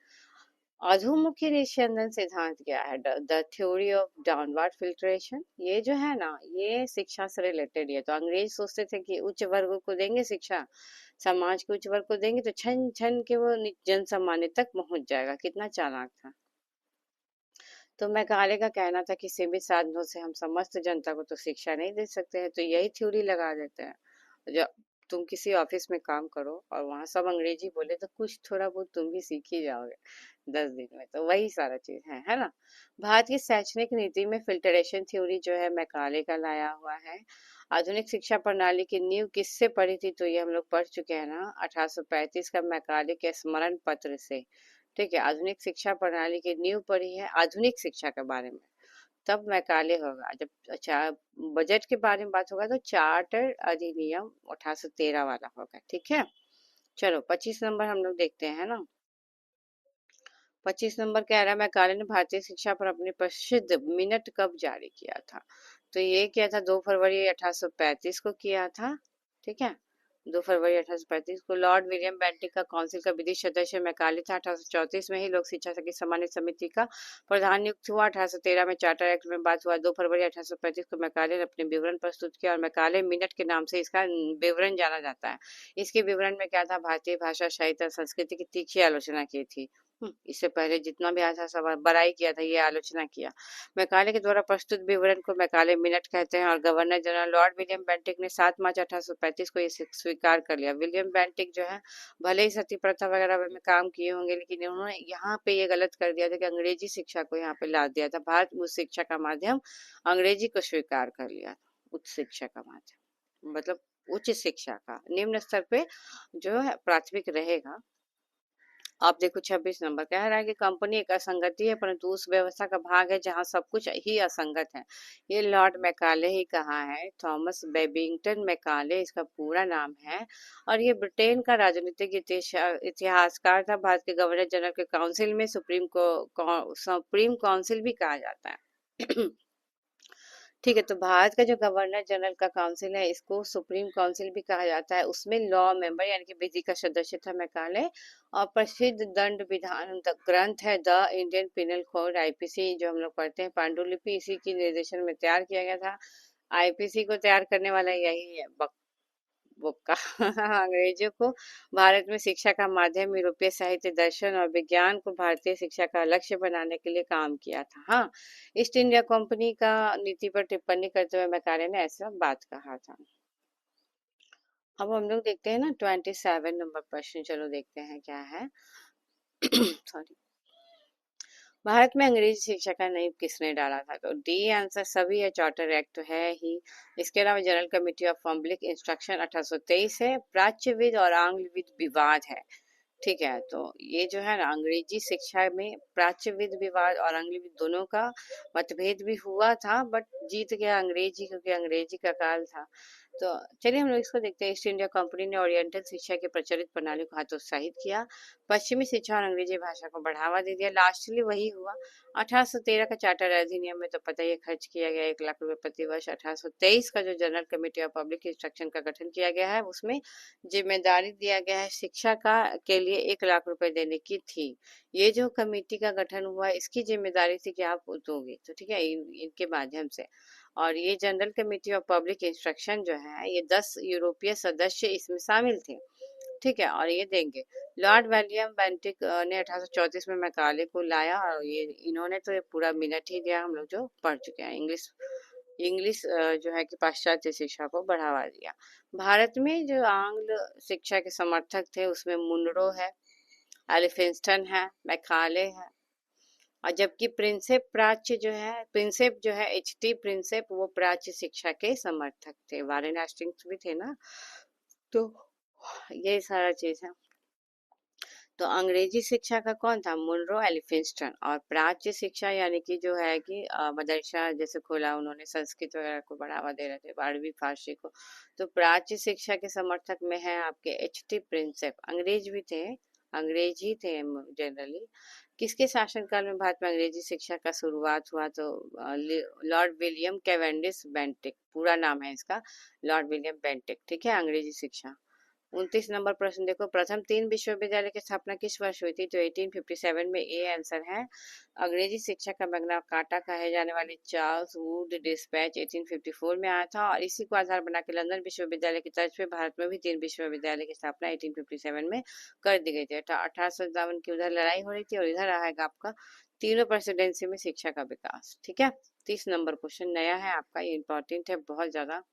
अधोमुखी निस्यंदन सिद्धांत क्या है? The theory of downward filtration. ये जो है ना, ये शिक्षा से रिलेटेड है। तो अंग्रेज सोचते थे कि उच्च वर्ग को देंगे शिक्षा, समाज के उच्च वर्ग को देंगे तो छन छन के वो जन सामान्य तक पहुंच जाएगा। कितना चालाक था। तो मैकाले का कहना था कि सीमित साधनों से हम समस्त जनता को तो शिक्षा नहीं दे सकते हैं, तो यही थ्योरी लगा देते हैं। जब तुम किसी ऑफिस में काम करो और वहां सब अंग्रेजी बोले तो कुछ थोड़ा बहुत तुम भी सीख ही जाओगे 10 दिन में। तो वही सारा चीज है ना। भारत की शैक्षणिक नीति में फिल्टरेशन थ्योरी जो है मैकाले का लाया हुआ है। आधुनिक शिक्षा प्रणाली की नींव किससे पढ़ी थी? तो ये हम लोग पढ़ चुके हैं ना, 1835 का मैकाले के स्मरण पत्र से। ठीक है, आधुनिक शिक्षा प्रणाली की नींव पढ़ी है आधुनिक शिक्षा के बारे में। तब मैकाले होगा जब, अच्छा, बजट के बारे में बात होगा तो चार्टर अधिनियम 1813 वाला होगा, ठीक है। चलो 25 नंबर हम लोग देखते हैं ना। 25 नंबर कह रहा है मैकाले ने भारतीय शिक्षा पर अपनी प्रसिद्ध मिनट कब जारी किया था? तो ये किया था 2 फरवरी 1835 को किया था, ठीक है। 2 फरवरी 1835 को लॉर्ड विलियम बेंटिक का काउंसिल का विधि सदस्य मैकाले था। 1834 में ही लोक शिक्षा की सामान्य समिति का प्रधान नियुक्त हुआ। 1813 में चार्टर एक्ट में बात हुआ। 2 फरवरी 1835 को मैकाले ने अपने विवरण प्रस्तुत किया और मैकाले मिनट के नाम से इसका विवरण जाना जाता है। इसके विवरण में क्या था? भारतीय भाषा, साहित्य और संस्कृति की तीखी आलोचना की थी। इससे पहले जितना भी आया था सब बड़ाई किया था, ये आलोचना किया। मैकाले के द्वारा प्रस्तुत विवरण को मैकाले मिनट कहते हैं और governor general Lord William Bentinck ने 7 मार्च 1835 को ये स्वीकार कर लिया। विलियम बेंटिक जो है भले ही सती प्रथा वगैरह में काम किए होंगे लेकिन उन्होंने यहाँ पे ये गलत कर दिया था कि अंग्रेजी शिक्षा को यहाँ पे ला दिया था। भारत में उच्च शिक्षा का माध्यम अंग्रेजी को स्वीकार कर लिया था। उच्च शिक्षा का माध्यम मतलब उच्च शिक्षा का निम्न स्तर पे जो है प्राथमिक रहेगा। आप देखो 26 नंबर कह रहा है कि कंपनी एक असंगति है परंतु उस व्यवस्था का भाग है जहां सब कुछ ही असंगत है। ये लॉर्ड मैकाले ही कहा है, थॉमस बेबिंगटन मैकाले इसका पूरा नाम है। और ये ब्रिटेन का राजनीतिक इतिहासकार था। भारत के गवर्नर जनरल के काउंसिल में सुप्रीम काउंसिल भी कहा जाता है। ठीक है, तो भारत का जो गवर्नर जनरल का काउंसिल है, इसको सुप्रीम काउंसिल भी कहा जाता है। उसमें लॉ मेंबर यानी कि विधि का सदस्य था मैकाले। और प्रसिद्ध दंड विधान ग्रंथ है the Indian penal code, IPC, जो हम लोग पढ़ते हैं, पांडुलिपि इसी के निर्देशन में तैयार किया गया था। आईपीसी को तैयार करने वाला यही है, बुक का। अंग्रेजों को भारत में शिक्षा का माध्यम, यूरोपीय साहित्य, दर्शन और विज्ञान को भारतीय शिक्षा का लक्ष्य बनाने के लिए काम किया था। हाँ, ईस्ट इंडिया कंपनी का नीति पर टिप्पणी करते हुए मैकाले ने ऐसा बात कहा था। अब हम लोग देखते हैं ना 27 नंबर प्रश्न, चलो देखते हैं क्या है। सॉरी। भारत में अंग्रेजी शिक्षा का नींव किसने डाला था? तो डी आंसर सभी है, चार्टर एक्ट तो है ही। इसके अलावा general committee of public instruction 1823 है। प्राच्यविद और आंग्लविद विवाद है। ठीक है, तो ये जो है ना अंग्रेजी शिक्षा में प्राच्यविद विवाद और आंग्लविद दोनों का मतभेद भी हुआ था, बट जीत गया अंग्रेजी, क्योंकि अंग्रेजी का काल था। तो चलिए हम लोग इसको देखते हैं। ईस्ट इंडिया कंपनी ने ओरिएंटल शिक्षा के प्रचलित प्रणाली को हतोत्साहित किया, पश्चिमी शिक्षा और अंग्रेजी भाषा को बढ़ावा दे दिया। लास्टली वही हुआ। 1813 का चार्टर अधिनियम में तो पता ही है, खर्च किया गया 1 लाख रुपए प्रति वर्ष। 1823 का जो general committee of public instruction का गठन किया गया है, उसमें जिम्मेदारी दिया गया है शिक्षा का के लिए 1 लाख रुपए देने की थी। ये जो कमेटी का गठन हुआ, इसकी जिम्मेदारी थी कि आप दोगे, तो ठीक है, इनके माध्यम से। और ये general committee of public instruction जो है, ये 10 यूरोपीय सदस्य इसमें शामिल थे। ठीक है, और ये देंगे। लॉर्ड विलियम बेंटिक ने 1834 में मैकाले को लाया, और ये इन्होंने तो ये पूरा मिनट ही दिया, हम लोग जो पढ़ चुके हैं। इंग्लिश इंग्लिश जो है कि पाश्चात्य शिक्षा को बढ़ावा दिया। भारत में जो आंग्ल शिक्षा के समर्थक थे, उसमें मुनरो है, एलिफिंस्टन है, मैकाले है। और जबकि प्रिंसेप जो है एच टी प्रिंसेप, वो प्राच्य शिक्षा के समर्थक थे। वारेन हेस्टिंग्स भी थे ना, तो ये सारा चीज है। तो अंग्रेजी शिक्षा का कौन था? Munro, Elphinstone. और प्राच्य शिक्षा यानी कि जो है कि मदरसा जैसे खोला उन्होंने, संस्कृत वगैरह को बढ़ावा दे रहे थे, 12वीं फारसी को। तो प्राच्य शिक्षा के समर्थक में है आपके एच टी प्रिंसेप। अंग्रेज भी थे, अंग्रेजी थे जनरली। किसके शासनकाल में भारत में अंग्रेजी शिक्षा का शुरुआत हुआ? तो लॉर्ड विलियम कैवेंडिश बेंटिक, पूरा नाम है इसका, लॉर्ड विलियम बेंटिक। ठीक है, अंग्रेजी शिक्षा। 29 नंबर प्रश्न देखो, प्रथम 3 विश्वविद्यालय की स्थापना किस वर्ष हुई थी? तो 1857 में, ए आंसर है। अंग्रेजी शिक्षा का मैग्ना कार्टा कहे जाने वाले चार्ल्स वुड डिस्पैच 1854 में आया था, और इसी को आधार बना के लंदन विश्वविद्यालय की तर्ज पे भारत में भी 3 विश्वविद्यालय की स्थापना 1857 में कर दी गई थी। 1857 की उधर लड़ाई हो रही थी, और इधर आएगा आपका तीनों प्रेसिडेंसी में शिक्षा का विकास। ठीक है, 30 नंबर क्वेश्चन नया है आपका, ये इंपॉर्टेंट है बहुत ज्यादा।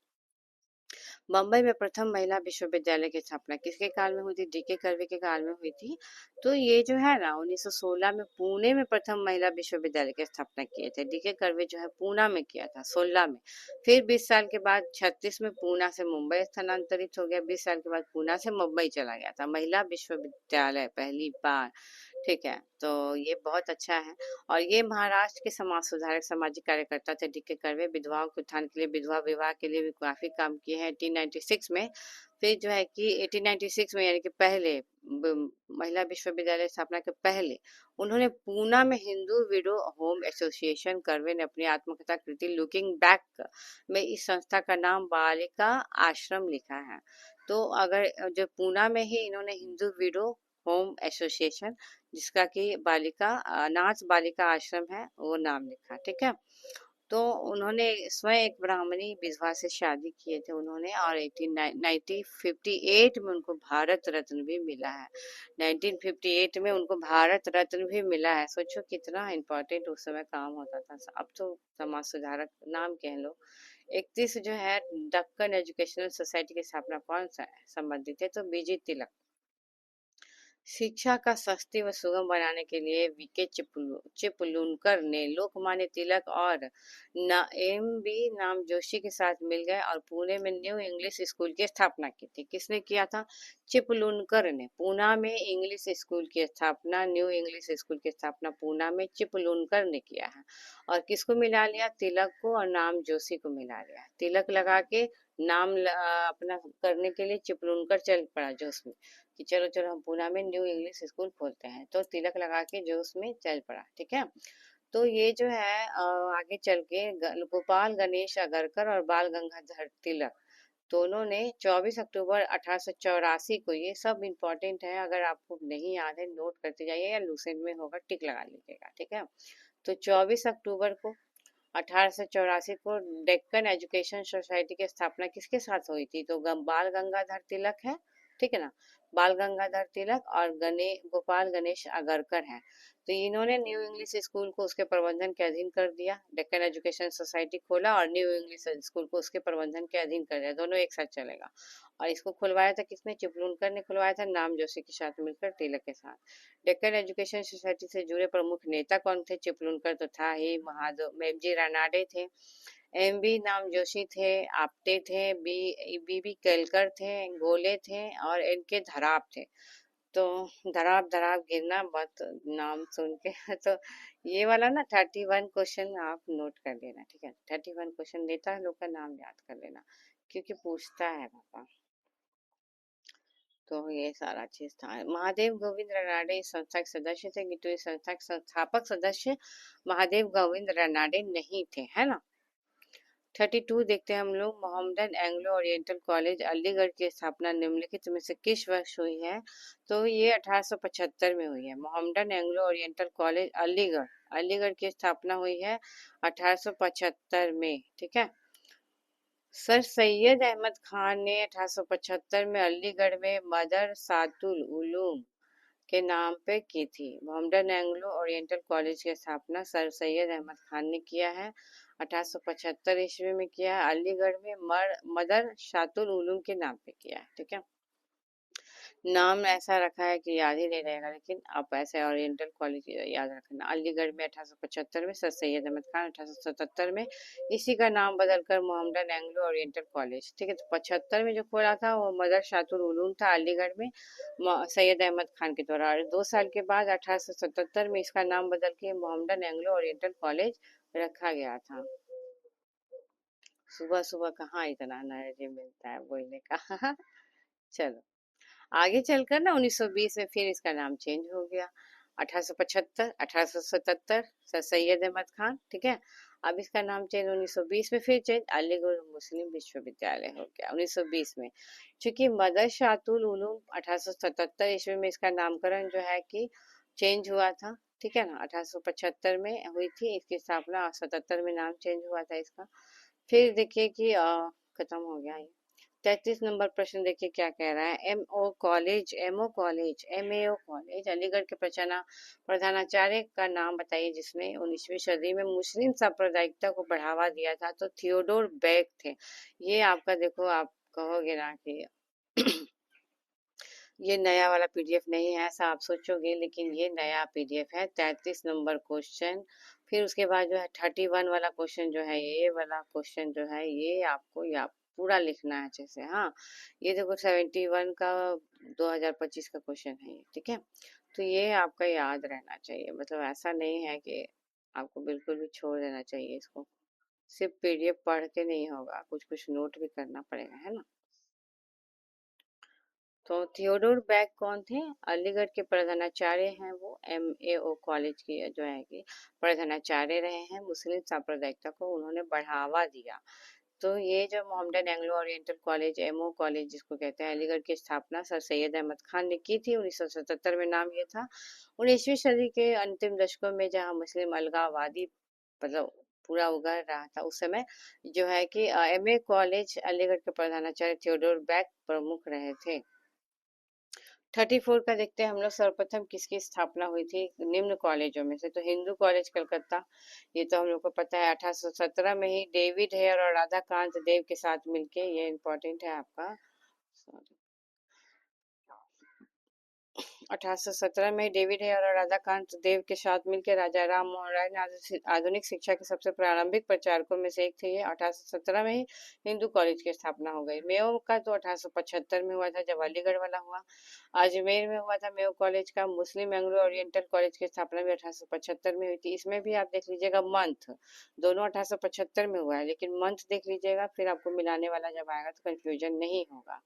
मुंबई में प्रथम महिला विश्वविद्यालय की स्थापना किसके काल में हुई थी? डीके कर्वे के काल में हुई थी। तो ये जो है ना 1916 में पुणे में प्रथम महिला विश्वविद्यालय की स्थापना किए थे। डीके कर्वे जो है पूना में किया था, 16 में। फिर 20 साल के बाद 36 में पूना से मुंबई स्थानांतरित हो गया। 20 साल के बाद पूना से मुंबई चला गया था महिला विश्वविद्यालय पहली बार। ठीक है, तो ये बहुत अच्छा है। और ये महाराष्ट्र के समाज सुधारक, सामाजिक कार्यकर्ता थे डीके कर्वे। विधवाओं के उत्थान के लिए, विधवा विवाह के लिए भी काफी काम किए हैं 1896 में। फिर जो है कि 1896 में यानी कि पहले महिला विश्वविद्यालय स्थापना के पहले उन्होंने पूना में Hindu window home association, curve ने अपनी आत्मकथा कृति लुकिंग बैक में इस संस्था का नाम बालिका आश्रम लिखा है। तो अगर जो पूना में ही इन्होंने हिंदू विडो होम एसोसिएशन, जिसका कि बालिका अनाथ बालिका आश्रम है, वो नाम लिखा। ठीक है, तो उन्होंने स्वयं एक ब्राह्मणी विधवा से शादी किए थे उन्होंने, और 1958 में उनको भारत रत्न भी मिला है। 1958 में उनको भारत रत्न भी मिला है। सोचो कितना इम्पोर्टेंट उस समय काम होता था। अब तो समाज सुधारक नाम कह लो। 31 जो है, दक्कन एजुकेशनल सोसाइटी की स्थापना कौन सा संबंधित है? तो बीजी तिलक। शिक्षा का सस्ती व सुगम बनाने के लिए वीके चिपलूनकर ने लोकमान्य तिलक और एम बी नाम जोशी के साथ मिल गए और पुणे में न्यू इंग्लिश स्कूल की स्थापना की थी। किसने किया था? चिपलूनकर ने। पूना में इंग्लिश स्कूल की स्थापना, न्यू इंग्लिश स्कूल की स्थापना पूना में चिपलूनकर ने किया है। और किसको मिला लिया? तिलक को, और नाम जोशी को मिला लिया। तिलक लगा के अपना करने के लिए चिपलूनकर चल पड़ा जोश में कि चलो चलो हम पूना में न्यू इंग्लिश स्कूल खोलते हैं। तो तिलक लगा के जो उसमें चल पड़ा। ठीक है, तो ये जो है आगे चल के गोपाल गणेश अगरकर और बाल गंगाधर तिलक दोनों ने 24 अक्टूबर 1884 को, ये सब इम्पोर्टेंट है, अगर आपको नहीं याद है नोट करते जाइए या लूसेंट में होगा टिक लगा लीजिएगा, ठीक है। तो 24 अक्टूबर को 1884 को डेक्कन एजुकेशन सोसाइटी की स्थापना किसके साथ हुई थी? तो बाल गंगाधर तिलक है, ठीक है ना, बाल गंगाधर तिलक और गोपाल गणेश अगरकर है। तो इन्होंने न्यू इंग्लिश स्कूल को उसके प्रबंधन के अधीन कर दिया, डेक्कन एजुकेशन सोसाइटी खोला और न्यू इंग्लिश स्कूल को उसके प्रबंधन के अधीन कर दिया, दोनों एक साथ चलेगा। और इसको खुलवाया था किसने? चिपलूनकर ने खुलवाया था, नाम जोशी के साथ मिलकर, तिलक के साथ। डेक्कन एजुकेशन सोसाइटी से जुड़े प्रमुख नेता कौन थे? चिपलूनकर तो था ही, महादेव मेमजी रानाडे थे, एम बी नाम जोशी थे, आप्टे थे, बी केलकर थे, गोले थे और इनके धराप थे। तो धराप धराप गिरना मत नाम सुन के तो ये वाला ना 31 क्वेश्चन आप नोट कर लेना, ठीक है। 31 क्वेश्चन नेता लोग का नाम याद कर लेना, क्योंकि पूछता है पापा। तो ये सारा चीज था। महादेव गोविंद रनाडे इस संस्था के सदस्य थे, किंतु इस संस्था के संस्थापक सदस्य महादेव गोविंद रनाडे नहीं थे, है ना। 32 देखते हैं हम लोग, Mohammedan Anglo Oriental college Aligarh की स्थापना निम्नलिखित में से किस वर्ष हुई है? तो ये 1875 में हुई है। Mohammedan Anglo Oriental college Aligarh, Aligarh की स्थापना हुई है 1875 में, ठीक है। सर सैयद अहमद खान ने 1875 में अलीगढ़ में मदर सातुल उलूम के नाम पे की थी। मोहम्मदन एंग्लो ओरिएंटल कॉलेज की स्थापना सर सैयद अहमद खान ने किया है, 1875 ईस्वी में किया है, अलीगढ़ में मदर शातुल उलूम के नाम पे किया है, ठीक है। नाम ऐसा रखा है कि याद ही नहीं रहेगा, लेकिन आप ऐसे ओरिएंटल कॉलेज याद रखना। अलीगढ़ में 1875 में, सर सैयद अहमद खान 1877 में, इसी का नाम बदलकर मोहम्मदन एंग्लो ओरिएंटल कॉलेज, ठीक है। तो 75 में जो खोला था वो मदर शातुल उलूम था अलीगढ़ में, सैयद अहमद खान के द्वारा। और 2 साल के बाद 1877 में इसका नाम बदल के मोहम्मदन एंग्लो ओरिएंटल कॉलेज रखा गया था। सुबह सुबह कहाँ इतना एनर्जी मिलता है बोलने का चलो आगे चलकर ना 1920 में फिर इसका नाम चेंज हो गया। 1875, 1877 सर सैयद अहमद खान, ठीक है। अब इसका नाम चेंज 1920 में फिर चेंज, अलीगढ़ मुस्लिम विश्वविद्यालय हो गया 1920 में। चूंकि मदर शातुल उलूम 1877 ईस्वी में इसका नामकरण जो है कि चेंज हुआ था, ठीक है ना। 1875 में हुई थी इसकी स्थापना, 77 में नाम चेंज हुआ था इसका। फिर देखिए कि खत्म हो गया ये। 33 नंबर प्रश्न देखिए क्या कह रहा है। M A O college Aligarh के प्रधानाचार्य का नाम बताइए जिसने 19वीं सदी में मुस्लिम सांप्रदायिकता को बढ़ावा दिया था। तो थियोडोर बेक थे। ये आपका देखो, आप कहोगे ना कि ये नया वाला पीडीएफ नहीं है ऐसा आप सोचोगे, लेकिन ये नया पीडीएफ है। 33 नंबर क्वेश्चन, फिर उसके बाद जो है 31 वाला क्वेश्चन जो है, ये वाला क्वेश्चन जो है ये आपको या पूरा लिखना है अच्छे से। हाँ, ये देखो 71 का 2025 का क्वेश्चन है ये, ठीक है। तो ये आपका याद रहना चाहिए, मतलब ऐसा नहीं है कि आपको बिल्कुल भी छोड़ देना चाहिए इसको। सिर्फ पीडीएफ पढ़ के नहीं होगा, कुछ कुछ नोट भी करना पड़ेगा, है ना। तो थियोडोर बैक कौन थे? अलीगढ़ के प्रधानाचार्य हैं वो, एमएओ कॉलेज की जो है कि प्रधानाचार्य रहे हैं। मुस्लिम सांप्रदायिकता को उन्होंने बढ़ावा दिया। तो ये जो Mohammedan Anglo Oriental college, MO college जिसको कहते हैं, अलीगढ़ की स्थापना सर सैयद अहमद खान ने की थी 1977 में, नाम ये था। 19वीं सदी के अंतिम दशकों में जहाँ मुस्लिम अलगाववादी मतलब पूरा उगर रहा था उस समय जो है कि एमए कॉलेज अलीगढ़ के प्रधानाचार्य थियोडोर बैक प्रमुख रहे थे। 34 का देखते हैं हम लोग, सर्वप्रथम किसकी स्थापना हुई थी निम्न कॉलेजों में से? तो हिंदू कॉलेज कलकत्ता, ये तो हम लोग को पता है। 1817 में ही डेविड हेयर और राधा कांत देव के साथ मिलके, ये इम्पोर्टेंट है आपका, 1817 में डेविड हेयर और राधाकांत देव के साथ मिलकर राजा राम मोहन राय ने आधुनिक शिक्षा के सबसे प्रारंभिक प्रचारकों में से एक थे। ये 1817 में ही हिंदू कॉलेज की स्थापना हो गई। मेयो का तो 1875 में हुआ था जब अलीगढ़ वाला हुआ। अजमेर में हुआ था मेयो कॉलेज का। मुस्लिम एंग्लो ओरिएंटल कॉलेज की स्थापना भी 1875 में हुई थी। इसमें भी आप देख लीजिएगा मंथ, दोनों 1875 में हुआ है, लेकिन मंथ देख लीजिएगा, फिर आपको मिलाने वाला जब आएगा तो कंफ्यूजन नहीं होगा।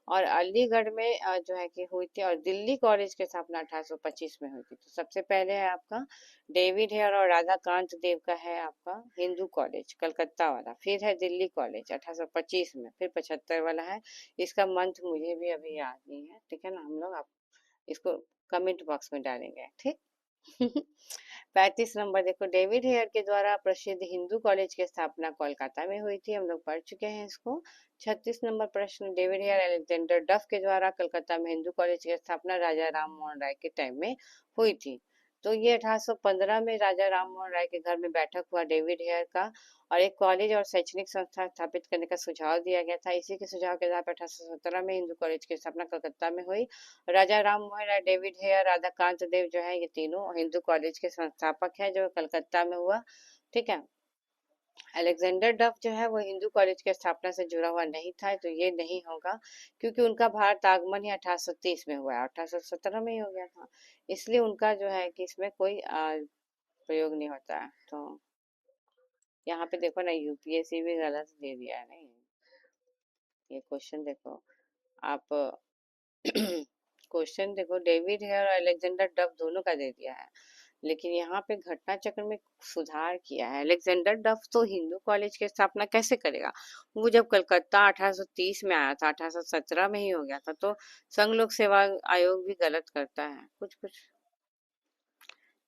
और अलीगढ़ में जो है कि हुई थी, और दिल्ली कॉलेज की स्थापना 1825 में हुई थी। तो सबसे पहले है आपका डेविड हेयर और राधाकांत देव का है आपका हिंदू कॉलेज कलकत्ता वाला, फिर है दिल्ली कॉलेज 1825 में, फिर 75 वाला है। इसका मंथ मुझे भी अभी याद नहीं है, ठीक है ना, हम लोग आप इसको कमेंट बॉक्स में डालेंगे, ठीक। 35 नंबर देखो, डेविड हेयर के द्वारा प्रसिद्ध हिंदू कॉलेज की स्थापना कोलकाता में हुई थी, हम लोग पढ़ चुके हैं इसको। 36 नंबर प्रश्न, डेविड हेयर अलेक्जेंडर डफ के द्वारा कलकत्ता में हिंदू कॉलेज की स्थापना राजा राम मोहन राय के टाइम में हुई थी। तो ये 1815 में राजा राम मोहन राय के घर में बैठक हुआ डेविड हेयर का, और एक कॉलेज और शैक्षणिक संस्था स्थापित करने का सुझाव दिया गया था। इसी के सुझाव के आधार पर 1817 में हिंदू कॉलेज की स्थापना कलकत्ता में हुई। राजा राम मोहन राय, डेविड हेयर, राधाकांत देव जो है, ये तीनों हिंदू कॉलेज के संस्थापक है, जो कलकत्ता में हुआ, ठीक है। अलेक्जेंडर डफ जो है वो हिंदू कॉलेज की स्थापना से जुड़ा हुआ नहीं था, तो ये नहीं होगा, क्योंकि उनका भारत आगमन ही 1830 में हुआ है, 1817 में ही हो गया था, इसलिए उनका जो है कि इसमें कोई प्रयोग नहीं होता है। तो यहाँ पे देखो ना, यूपीएससी भी गलत दे दिया है, नहीं ये क्वेश्चन देखो आप। क्वेश्चन देखो, डेविड हेयर और अलेक्जेंडर डफ दोनों का दे दिया है, लेकिन यहाँ पे घटना चक्र में सुधार किया है। अलेक्जेंडर डफ तो हिंदू कॉलेज की स्थापना कैसे करेगा, वो जब कलकत्ता 1830 में आया था, 1817 में ही हो गया था, तो संघ लोक सेवा आयोग भी गलत करता है कुछ कुछ।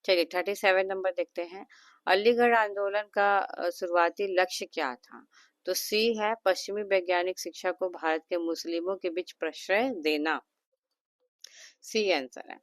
चलिए 37 नंबर देखते हैं, अलीगढ़ आंदोलन का शुरुआती लक्ष्य क्या था। तो सी है पश्चिमी वैज्ञानिक शिक्षा को भारत के मुस्लिमों के बीच प्रश्रय देना, सी आंसर है।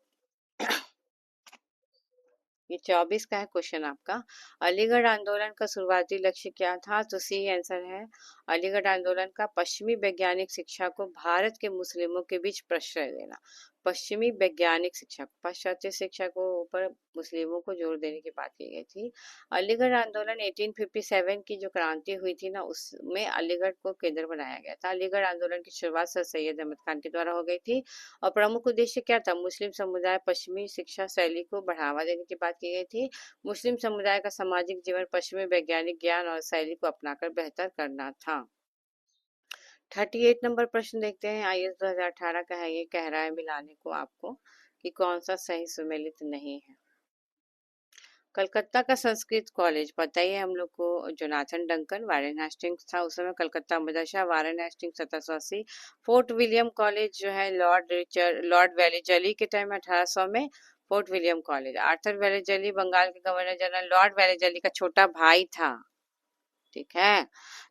ये 24 का है क्वेश्चन आपका। अलीगढ़ आंदोलन का शुरुआती लक्ष्य क्या था, तो सी आंसर है। अलीगढ़ आंदोलन का पश्चिमी वैज्ञानिक शिक्षा को भारत के मुस्लिमों के बीच प्रश्रय देना, पश्चिमी वैज्ञानिक शिक्षा, पाश्चात्य शिक्षा को ऊपर मुस्लिमों को जोर देने की बात की गई थी। अलीगढ़ आंदोलन 1857 की जो क्रांति हुई थी ना, उसमें अलीगढ़ को केंद्र बनाया गया था। अलीगढ़ आंदोलन की शुरुआत सर सैयद अहमद खान के द्वारा हो गई थी, और प्रमुख उद्देश्य क्या था, मुस्लिम समुदाय पश्चिमी शिक्षा शैली को बढ़ावा देने की बात की गई थी। मुस्लिम समुदाय का सामाजिक जीवन पश्चिमी वैज्ञानिक ज्ञान और शैली को अपनाकर बेहतर करना था। 38 नंबर प्रश्न देखते हैं, आईएएस 2018 का है, ये कह रहा है मिलाने को आपको कि कौन सा सही सुमेलित नहीं है। कलकत्ता का संस्कृत कॉलेज पता ही है हम लोग को, जोनाथन डंकन, वारेन हेस्टिंग्स था उस समय Calcutta Madrasa, Warren Hastings 1780। Fort William college जो है लॉर्ड वेलेजली के टाइम 1800 में, फोर्ट विलियम कॉलेज। आर्थर वेलेजली बंगाल के गवर्नर जनरल लॉर्ड वेलेजली का छोटा भाई था, ठीक है।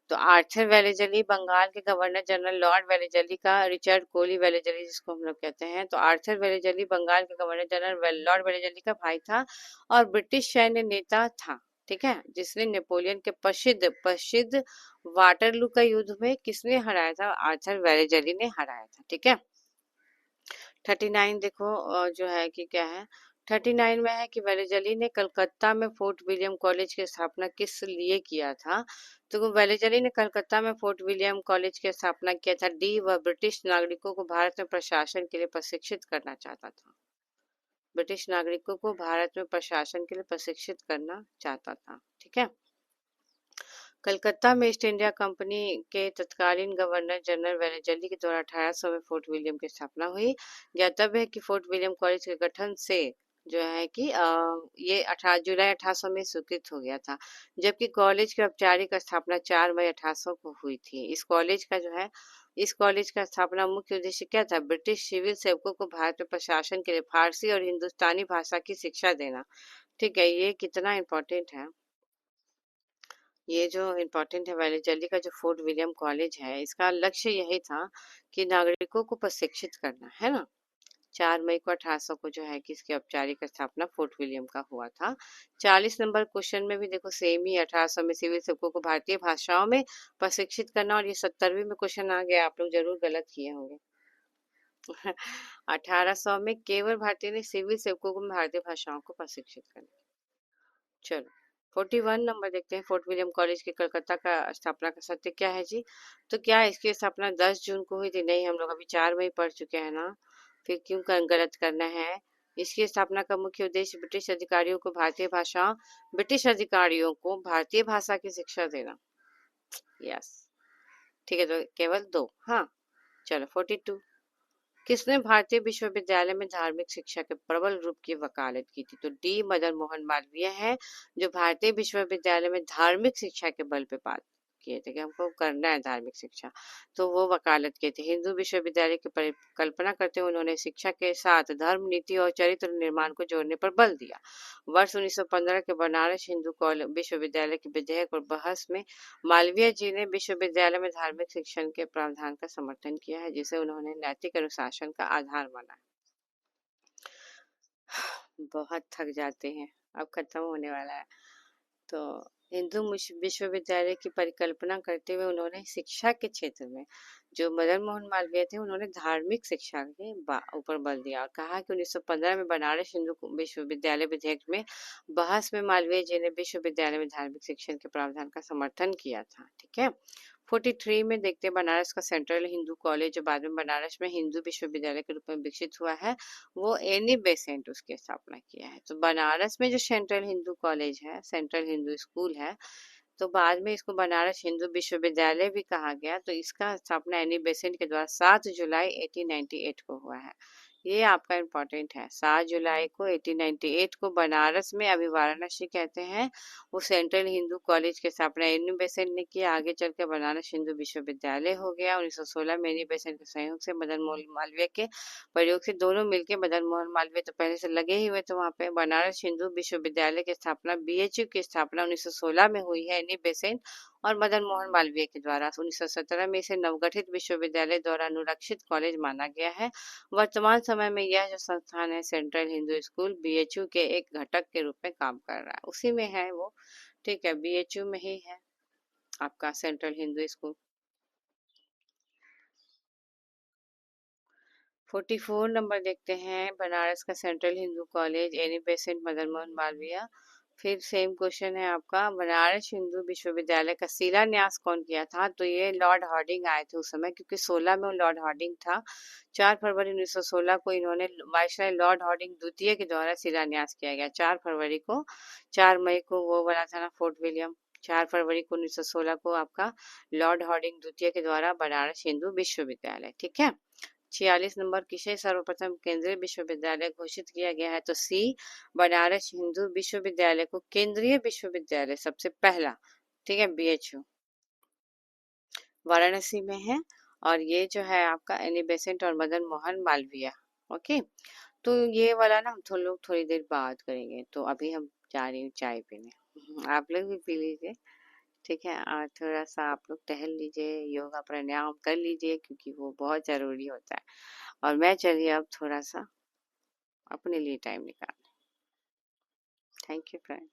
तो आर्थर वेलेजली बंगाल के गवर्नर जनरल लॉर्ड वेलेजली का, रिचर्ड कोली वेलेजली जिसको हम लोग कहते हैं, तो आर्थर वेलेजली बंगाल के गवर्नर जनरल लॉर्ड वेलेजली का भाई था, और ब्रिटिश सैन्य नेता था, ठीक है, जिसने नेपोलियन के प्रसिद्ध प्रसिद्ध वाटरलू का युद्ध में किसने हराया था, आर्थर वेलेजली ने हराया था, ठीक है। 39 देखो जो है कि क्या है, 39 में है कि वेलेजली ने कलकत्ता में फोर्ट विलियम कॉलेज की स्थापना किस लिए किया था। तो वेलेजली ने कलकत्ता में फोर्ट विलियम कॉलेज की स्थापना किया था, डी वह ब्रिटिश नागरिकों को भारत में प्रशासन के लिए प्रशिक्षित करना चाहता था, ब्रिटिश नागरिकों को भारत में प्रशासन के लिए प्रशिक्षित करना चाहता था, ठीक है। कलकत्ता में ईस्ट इंडिया कंपनी के तत्कालीन गवर्नर जनरल वेलेजली के द्वारा 1800 में फोर्ट विलियम की स्थापना हुई। ज्ञातव्य है कि फोर्ट विलियम कॉलेज के गठन से जो है कि ये 18 जुलाई 1800 में स्वीकृत हो गया था, जबकि कॉलेज की औपचारिक स्थापना 4 मई 1800 को हुई थी। इस कॉलेज का स्थापना मुख्य उद्देश्य क्या था, ब्रिटिश सिविल सेवकों को भारत में प्रशासन के लिए फारसी और हिंदुस्तानी भाषा की शिक्षा देना, ठीक है। ये कितना इम्पोर्टेंट है, ये जो इम्पोर्टेंट है, वेलेजली का जो फोर्ट विलियम कॉलेज है, इसका लक्ष्य यही था कि नागरिकों को प्रशिक्षित करना, है ना। 4 मई को 1800 को जो है कि इसकी औपचारिक स्थापना फोर्ट विलियम का हुआ था। 40 नंबर क्वेश्चन में भी देखो सेम ही, 1800 में सिविल सेवकों को भारतीय भाषाओं में प्रशिक्षित करना, और ये 70वीं में क्वेश्चन आ गया, आप लोग जरूर गलत किए होंगे। 1800 में केवल भारतीय ने सिविल सेवकों को भारतीय भाषाओं को प्रशिक्षित करना। चलो 41 नंबर देखते हैं, फोर्ट विलियम कॉलेज के कलकत्ता का स्थापना का सत्य क्या है जी। तो क्या इसकी स्थापना 10 जून को हुई थी, नहीं, हम लोग अभी 4 मई पढ़ चुके हैं ना, फिर क्यों गलत करना है। इसकी स्थापना का मुख्य उद्देश्य ब्रिटिश अधिकारियों को भारतीय भाषा की शिक्षा देना, यस, ठीक है। तो केवल 2, हाँ चलो 42, किसने भारतीय विश्वविद्यालय में धार्मिक शिक्षा के प्रबल रूप की वकालत की थी? तो डी मदन मोहन मालवीय है, जो भारतीय विश्वविद्यालय में धार्मिक शिक्षा के बल पे बात किए थे कि हमको करना है धार्मिक शिक्षा, तो वो वकालत किए थे। हिंदू विश्वविद्यालय की परिकल्पना करते हुए उन्होंने शिक्षा के साथ धर्म, नीति और चरित्र निर्माण को जोड़ने पर बल दिया। वर्ष 1915 के बनारस हिंदू विश्वविद्यालय के विधेयक और बहस में मालवीय जी ने विश्वविद्यालय में धार्मिक शिक्षण के प्रावधान का समर्थन किया है, जिसे उन्होंने नैतिक अनुशासन का आधार माना। बहुत थक जाते हैं, अब खत्म होने वाला है। तो हिंदू विश्वविद्यालय की परिकल्पना करते हुए उन्होंने शिक्षा के क्षेत्र में, जो मदन मोहन मालवीय थे, उन्होंने धार्मिक शिक्षा के ऊपर बल दिया और कहा कि 1915 में बनारस हिंदू विश्वविद्यालय विधेयक में बहस में मालवीय जी ने विश्वविद्यालय में धार्मिक शिक्षण के प्रावधान का समर्थन किया था। ठीक है। 43 में देखते हैं बनारस का सेंट्रल हिंदू कॉलेज, जो बाद में बनारस में हिंदू विश्वविद्यालय के रूप में विकसित हुआ है, वो एनी बेसेंट उसकी स्थापना किया है। तो बनारस में जो सेंट्रल हिंदू कॉलेज है, सेंट्रल हिंदू स्कूल है, तो बाद में इसको बनारस हिंदू विश्वविद्यालय भी कहा गया। तो इसका स्थापना एनी बेसेंट के द्वारा 7 जुलाई 1898 को हुआ है। ये आपका इम्पोर्टेंट है। 7 जुलाई को 1898 को बनारस में, अभी वाराणसी कहते हैं, वो सेंट्रल हिंदू कॉलेज की स्थापना एनी बेसेंट ने किया। आगे चल के बनारस हिंदू विश्वविद्यालय हो गया। 1916 में एनी बेसेंट के सहयोग से मदन मोहन मालवीय के प्रयोग से दोनों मिलकर, मदन मोहन मालवीय तो पहले से लगे ही हुए थे वहां पे, बनारस हिंदू विश्वविद्यालय की स्थापना, बीएचयू की स्थापना 1916 में हुई है एनी बेसेंट और मदन मोहन मालवीय के द्वारा। 1917 में इसे नवगठित विश्वविद्यालय द्वारा अनुरक्षित कॉलेज माना गया है। वर्तमान समय में यह जो संस्थान है, सेंट्रल हिंदू स्कूल, बीएचयू के एक घटक के रूप में काम कर रहा है, उसी में है वो। ठीक है, बीएचयू में ही है आपका सेंट्रल हिंदू स्कूल। 44 नंबर देखते हैं, बनारस का central Hindu college, Annie Besant, Madan Mohan Malviya. फिर सेम क्वेश्चन है आपका, बनारस हिंदू विश्वविद्यालय का शिलान्यास कौन किया था? तो ये लॉर्ड हार्डिंग आए थे उस समय, क्योंकि 16 में लॉर्ड हार्डिंग था। 4 फरवरी 1916 को इन्होंने वायसराय लॉर्ड हार्डिंग द्वितीय के द्वारा शिलान्यास किया गया। 4 फरवरी को, 4 मई को वो बना था ना फोर्ट विलियम। 4 फरवरी को 1916 को आपका लॉर्ड हार्डिंग द्वितीय के द्वारा बनारस हिंदू विश्वविद्यालय। ठीक है। 46 नंबर, किसे सर्वप्रथम केंद्रीय विश्वविद्यालय घोषित किया गया है? तो सी, बनारस हिंदू विश्वविद्यालय को केंद्रीय विश्वविद्यालय सबसे पहला। ठीक है, बीएचयू वाराणसी में है। और ये जो है आपका एनी बेसेंट और मदन मोहन मालवीय। ओके, तो ये वाला ना हम लोग थोड़ी देर बाद करेंगे। तो अभी हम जा रही हूँ चाय पीने, आप लोग भी पी लीजिए। ठीक है, और थोड़ा सा आप लोग टहल लीजिए, योगा प्राणायाम कर लीजिए, क्योंकि वो बहुत जरूरी होता है। और मैं चलिए अब थोड़ा सा अपने लिए टाइम निकाल। Thank you friend.